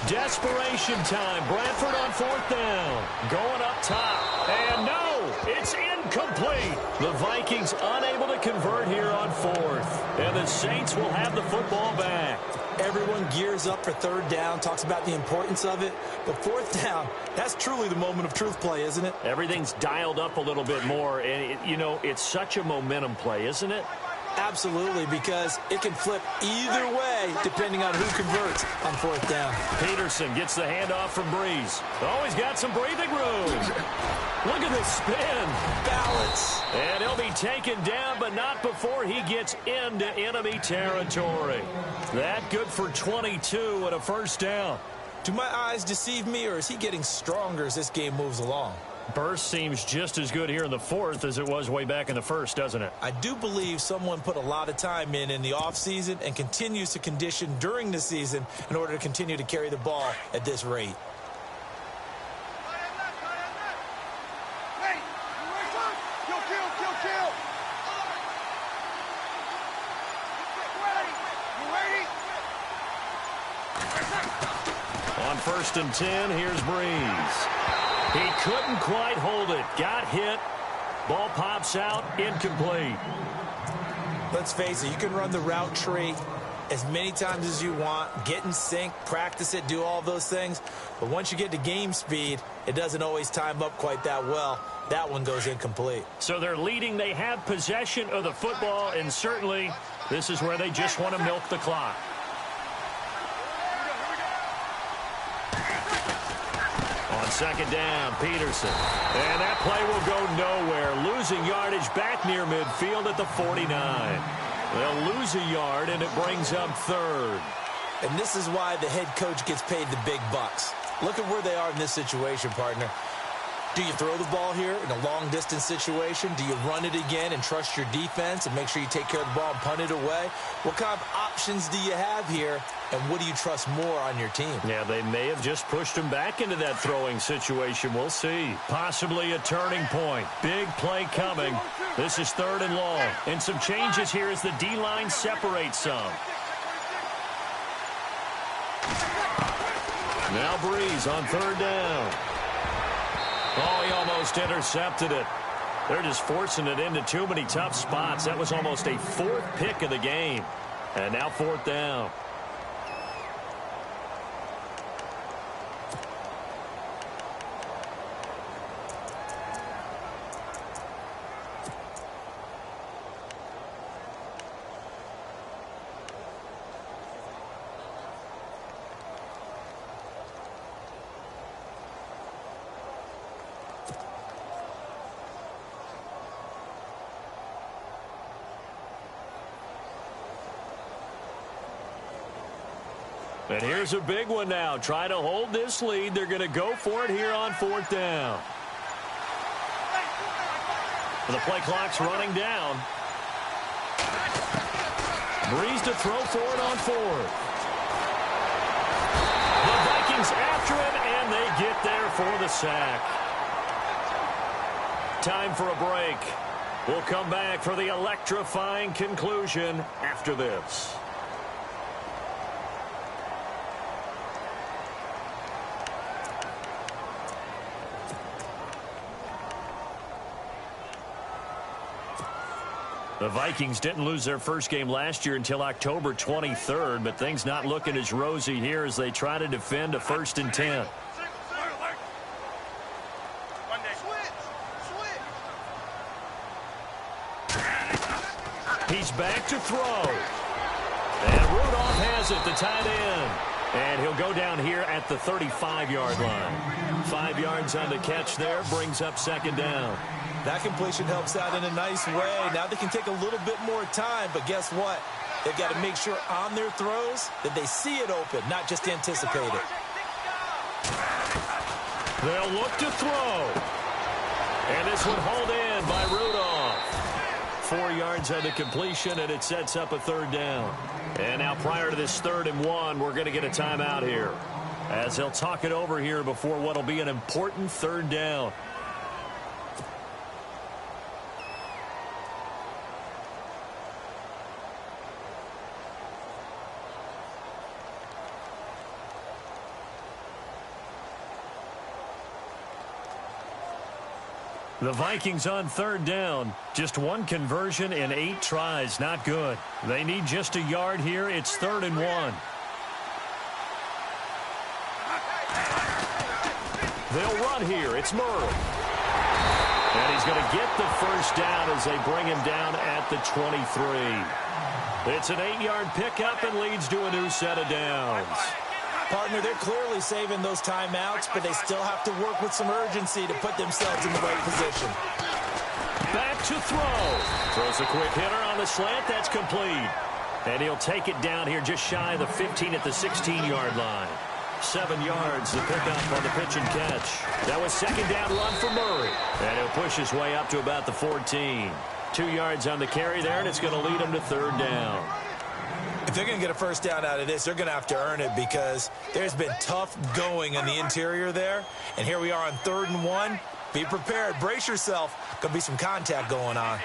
Desperation time. Bradford on 4th down. Going up top. And no, it's incomplete. The Vikings unable to convert here on 4th. And the Saints will have the football back. Everyone gears up for 3rd down, talks about the importance of it. But 4th down, that's truly the moment of truth play, isn't it? Everything's dialed up a little bit more. And, it's such a momentum play, isn't it? Absolutely, because it can flip either way depending on who converts on 4th down. Peterson gets the handoff from Breeze. Oh, he's got some breathing room. Look at this spin. Balance. And he'll be taken down, but not before he gets into enemy territory. That good for 22 and a 1st down. Do my eyes deceive me, or is he getting stronger as this game moves along? Burst seems just as good here in the fourth as it was way back in the first, doesn't it? I do believe someone put a lot of time in the offseason and continues to condition during the season in order to continue to carry the ball at this rate. On 1st and 10, here's Breeze. He couldn't quite hold it. Got hit. Ball pops out. Incomplete. Let's face it, you can run the route tree as many times as you want, get in sync, practice it, do all those things. But once you get to game speed, it doesn't always time up quite that well. That one goes incomplete. So they're leading. They have possession of the football, and certainly this is where they just want to milk the clock. On 2nd down, Peterson. And that play will go nowhere. Losing yardage back near midfield at the 49. They'll lose a yard, and it brings up 3rd. And this is why the head coach gets paid the big bucks. Look at where they are in this situation, partner. Do you throw the ball here in a long-distance situation? Do you run it again and trust your defense and make sure you take care of the ball and punt it away? What kind of options do you have here, and what do you trust more on your team? Yeah, they may have just pushed him back into that throwing situation. We'll see. Possibly a turning point. Big play coming. This is 3rd and long. And some changes here as the D-line separates some. Now Breeze on 3rd down. Oh, he almost intercepted it. They're just forcing it into too many tough spots. That was almost a 4th pick of the game. And now 4th down. And here's a big one now. Try to hold this lead. They're going to go for it here on 4th down. The play clock's running down. Breeze to throw for it on 4th. The Vikings after him, and they get there for the sack. Time for a break. We'll come back for the electrifying conclusion after this. The Vikings didn't lose their first game last year until October 23rd, but things not looking as rosy here as they try to defend a 1st and 10. He's back to throw. And Rudolph has it, the tight end. And he'll go down here at the 35-yard line. 5 yards on the catch there, brings up 2nd down. That completion helps out in a nice way. Now they can take a little bit more time, but guess what? They've got to make sure on their throws that they see it open, not just anticipate it. They'll look to throw. And this one hauled in by Rudolph. 4 yards on the completion, and it sets up a 3rd down. And now prior to this 3rd and 1, we're going to get a timeout here, as they'll talk it over here before what will be an important 3rd down. The Vikings on 3rd down. Just 1 conversion in 8 tries. Not good. They need just a yard here. It's 3rd and 1. They'll run here. It's Murray. And he's going to get the 1st down as they bring him down at the 23. It's an 8-yard pickup and leads to a new set of downs. Partner, they're clearly saving those timeouts, but they still have to work with some urgency to put themselves in the right position. Back to throw. Throws a quick hitter on the slant. That's complete. And he'll take it down here just shy of the 15 at the 16-yard line. 7 yards, the pickup on the pitch and catch. That was second down run for Murray. And he'll push his way up to about the 14. 2 yards on the carry there, and it's going to lead him to third down. If they're going to get a first down out of this, they're going to have to earn it because there's been tough going in the interior there. And here we are on 3rd and 1. Be prepared. Brace yourself. Going to be some contact going on.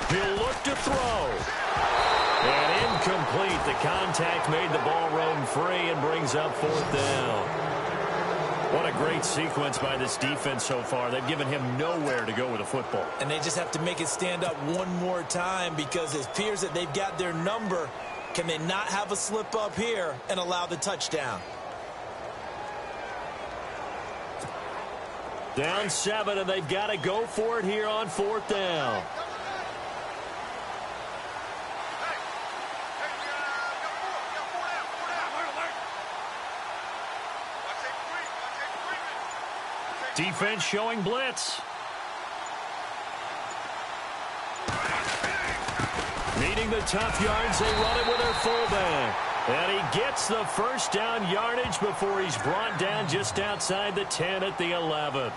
He'll look to throw. And incomplete. The contact made the ball roam free and brings up 4th down. What a great sequence by this defense so far. They've given him nowhere to go with the football. And they just have to make it stand up one more time because it appears that they've got their number. Can they not have a slip up here and allow the touchdown? Down 7, and they've got to go for it here on 4th down. Defense showing blitz. Needing the tough yards, they run it with their fullback. And he gets the first down yardage before he's brought down just outside the 10 at the 11.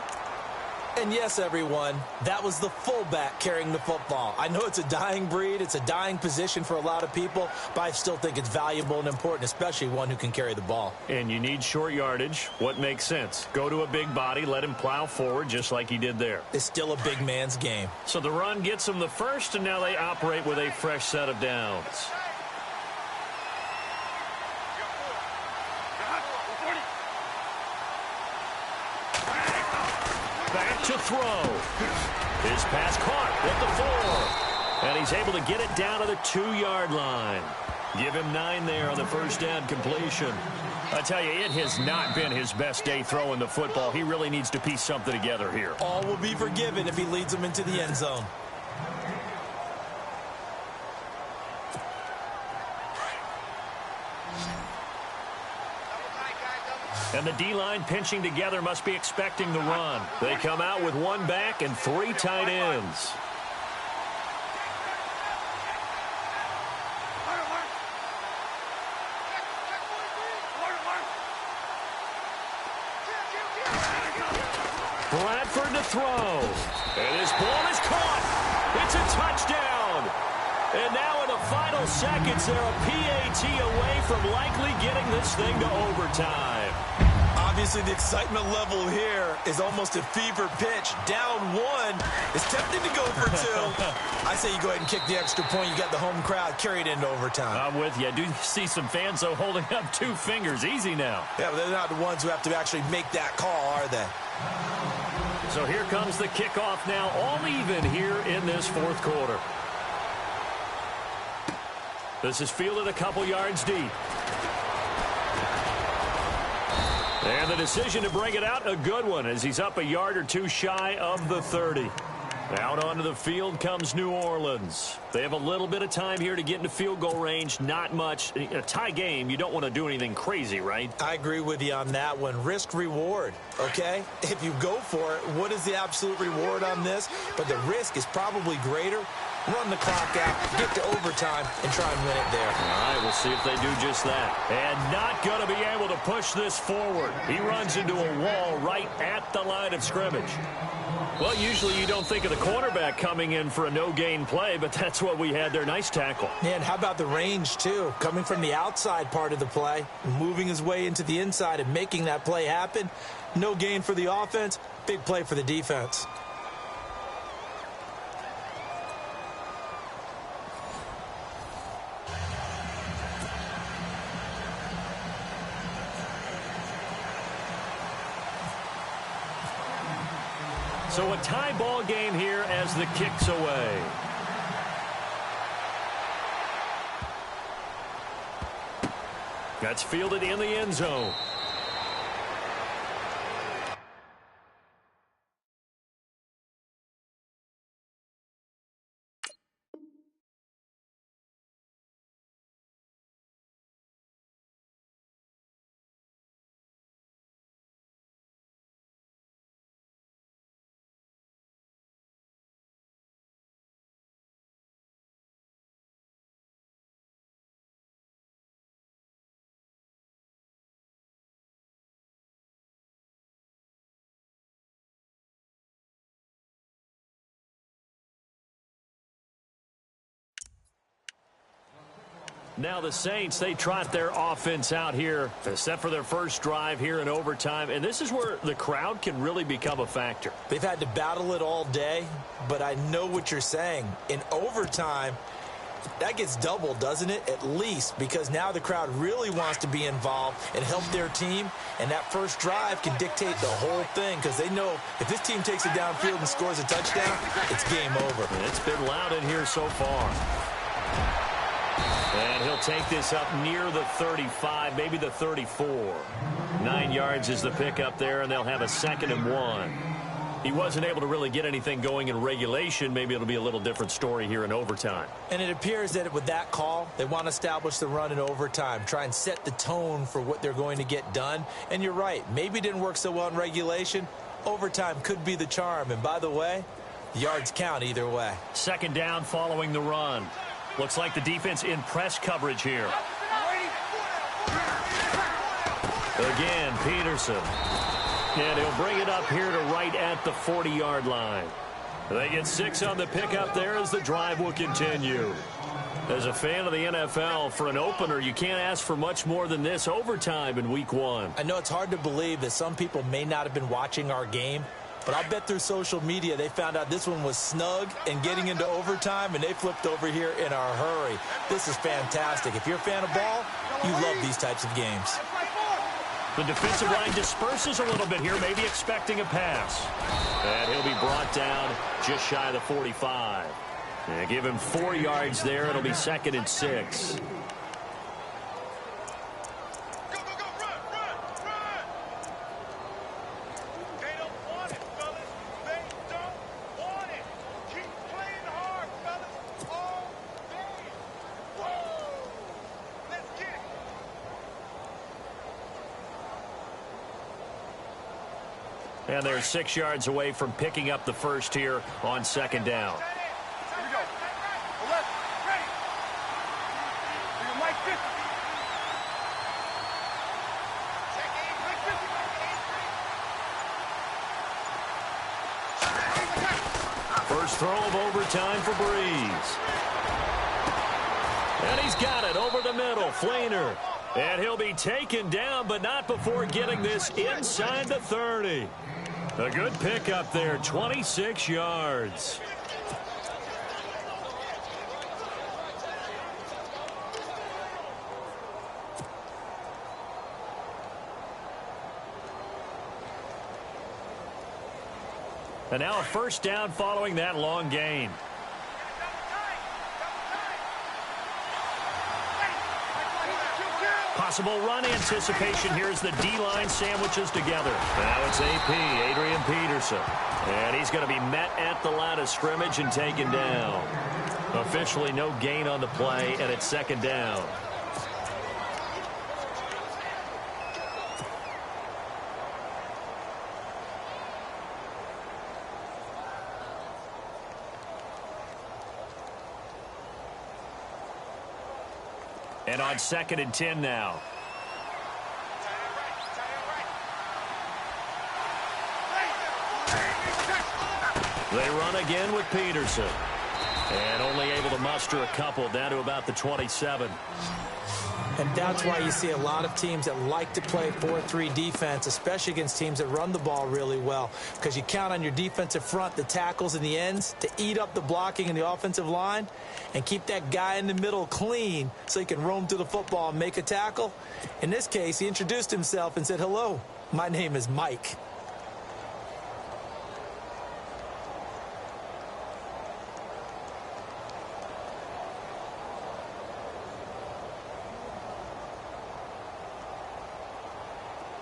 And yes, everyone, that was the fullback carrying the football. I know it's a dying breed. It's a dying position for a lot of people, but I still think it's valuable and important, especially one who can carry the ball. And you need short yardage. What makes sense? Go to a big body, let him plow forward just like he did there. It's still a big man's game. So the run gets him the first, and now they operate with a fresh set of downs. Back to throw. His pass caught at the 4. And he's able to get it down to the 2-yard line. Give him 9 there on the first down completion. I tell you, it has not been his best day throwing the football. He really needs to piece something together here. All will be forgiven if he leads them into the end zone. And the D-line pinching together must be expecting the run. They come out with 1 back and 3 tight ends. Bradford to throw. And his ball is caught. It's a touchdown. And now in the final seconds, they're a PAT away from likely getting this thing to overtime. Obviously, the excitement level here is almost a fever pitch. Down 1. It's tempting to go for 2. I say you go ahead and kick the extra point. You got the home crowd carried into overtime. I'm with you. I do see some fans, though, holding up 2 fingers. Easy now. Yeah, but they're not the ones who have to actually make that call, are they? So here comes the kickoff now, all even here in this 4th quarter. This is fielded a couple yards deep. And the decision to bring it out, a good one, as he's up a yard or 2 shy of the 30. Out onto the field comes New Orleans. They have a little bit of time here to get into field goal range, not much. A tie game, you don't want to do anything crazy, right? I agree with you on that one. Risk reward, okay? If you go for it, what is the absolute reward on this? But the risk is probably greater. Run the clock out, get to overtime, and try and win it there. All right, we'll see if they do just that. And not going to be able to push this forward. He runs into a wall right at the line of scrimmage. Well, usually you don't think of the cornerback coming in for a no-gain play, but that's what we had there. Nice tackle. And how about the range, too? Coming from the outside part of the play, moving his way into the inside and making that play happen. No gain for the offense, big play for the defense. So a tie ball game here as the kick's away. That's fielded in the end zone. Now the Saints, they trot their offense out here, set for their first drive here in overtime, and this is where the crowd can really become a factor. They've had to battle it all day, but I know what you're saying. In overtime, that gets doubled, doesn't it? At least, because now the crowd really wants to be involved and help their team, and that first drive can dictate the whole thing because they know if this team takes it downfield and scores a touchdown, it's game over. And it's been loud in here so far. And he'll take this up near the 35, maybe the 34. 9 yards is the pickup there, and they'll have a 2nd and 1. He wasn't able to really get anything going in regulation. Maybe it'll be a little different story here in overtime. And it appears that with that call, they want to establish the run in overtime, try and set the tone for what they're going to get done. And you're right, maybe it didn't work so well in regulation. Overtime could be the charm. And by the way, the yards count either way. 2nd down following the run. Looks like the defense in press coverage here. Again, Peterson. And he'll bring it up here to right at the 40-yard line. They get 6 on the pickup there as the drive will continue. As a fan of the NFL, for an opener, you can't ask for much more than this overtime in Week 1. I know it's hard to believe that some people may not have been watching our game, but I'll bet through social media they found out this one was snug and getting into overtime, and they flipped over here in a hurry. This is fantastic. If you're a fan of ball, you love these types of games. The defensive line disperses a little bit here, maybe expecting a pass. And he'll be brought down just shy of the 45. And give him 4 yards there. It'll be 2nd and 6. And they're 6 yards away from picking up the first here on 2nd down. Here we go. Left. Ready. Bring him like 50. Check aim. Like 50. First throw of overtime for Breeze. And he's got it over the middle. Flainer. And he'll be taken down, but not before getting this inside the 30. A good pickup there, 26 yards. And now a first down following that long gain. Possible run anticipation here as the D-line sandwiches together. Now it's AP, Adrian Peterson. And he's going to be met at the line of scrimmage and taken down. Officially no gain on the play, and it's 2nd down. And on 2nd and 10 now. They run again with Peterson. And only able to muster a couple down to about the 27. And that's why you see a lot of teams that like to play 4-3 defense, especially against teams that run the ball really well, because you count on your defensive front, the tackles and the ends, to eat up the blocking in the offensive line and keep that guy in the middle clean so he can roam through the football and make a tackle. In this case, he introduced himself and said, "Hello, my name is Mike."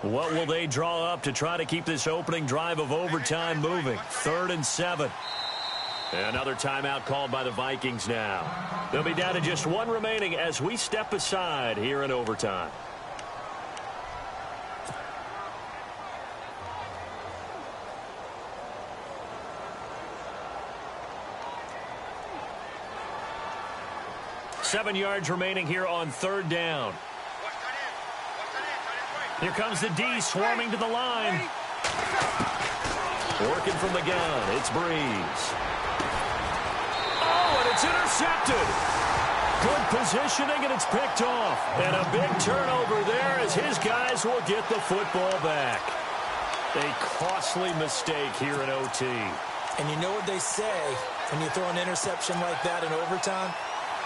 What will they draw up to try to keep this opening drive of overtime moving? 3rd and 7. Another timeout called by the Vikings now. They'll be down to just 1 remaining as we step aside here in overtime. Seven yards remaining here on 3rd down. Here comes the D swarming to the line. Working from the gun, it's Breeze. Oh, and it's intercepted. Good positioning, and it's picked off. And a big turnover there as his guys will get the football back. A costly mistake here in OT. And you know what they say, when you throw an interception like that in overtime,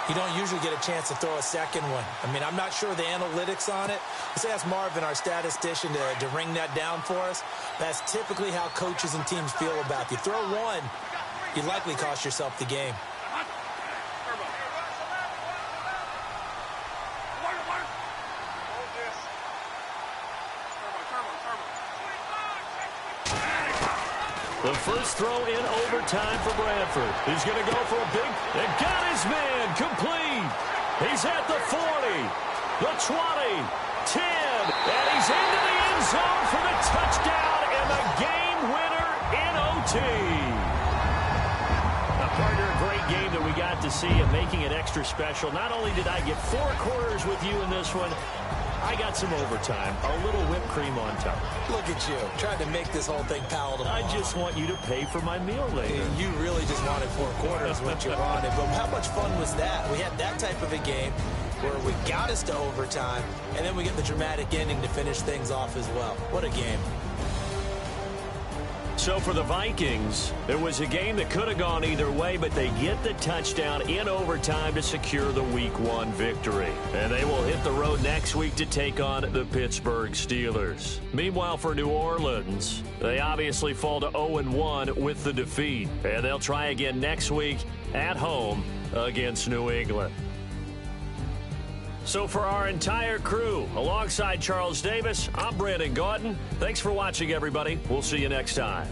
you don't usually get a chance to throw a second one. I mean, I'm not sure the analytics on it. Let's ask Marvin, our statistician, to ring that down for us. That's typically how coaches and teams feel about you. Throw one, you likely cost yourself the game. The first throw in overtime for Bradford. He's going to go for a big, and got his man complete. He's at the 40, the 20, 10, and he's into the end zone for the touchdown and the game winner in OT. Now, partner, a great game that we got to see and making it extra special. Not only did I get 4 quarters with you in this one, I got some overtime, a little whipped cream on top. Look at you, trying to make this whole thing palatable. I just want you to pay for my meal later. You really just wanted 4 quarters, what you wanted. But how much fun was that? We had that type of a game where we got us to overtime, and then we get the dramatic ending to finish things off as well. What a game. So for the Vikings, it was a game that could have gone either way, but they get the touchdown in overtime to secure the Week 1 victory. And they will hit the road next week to take on the Pittsburgh Steelers. Meanwhile, for New Orleans, they obviously fall to 0-1 with the defeat. And they'll try again next week at home against New England. So for our entire crew, alongside Charles Davis, I'm Brandon Gautin. Thanks for watching, everybody. We'll see you next time.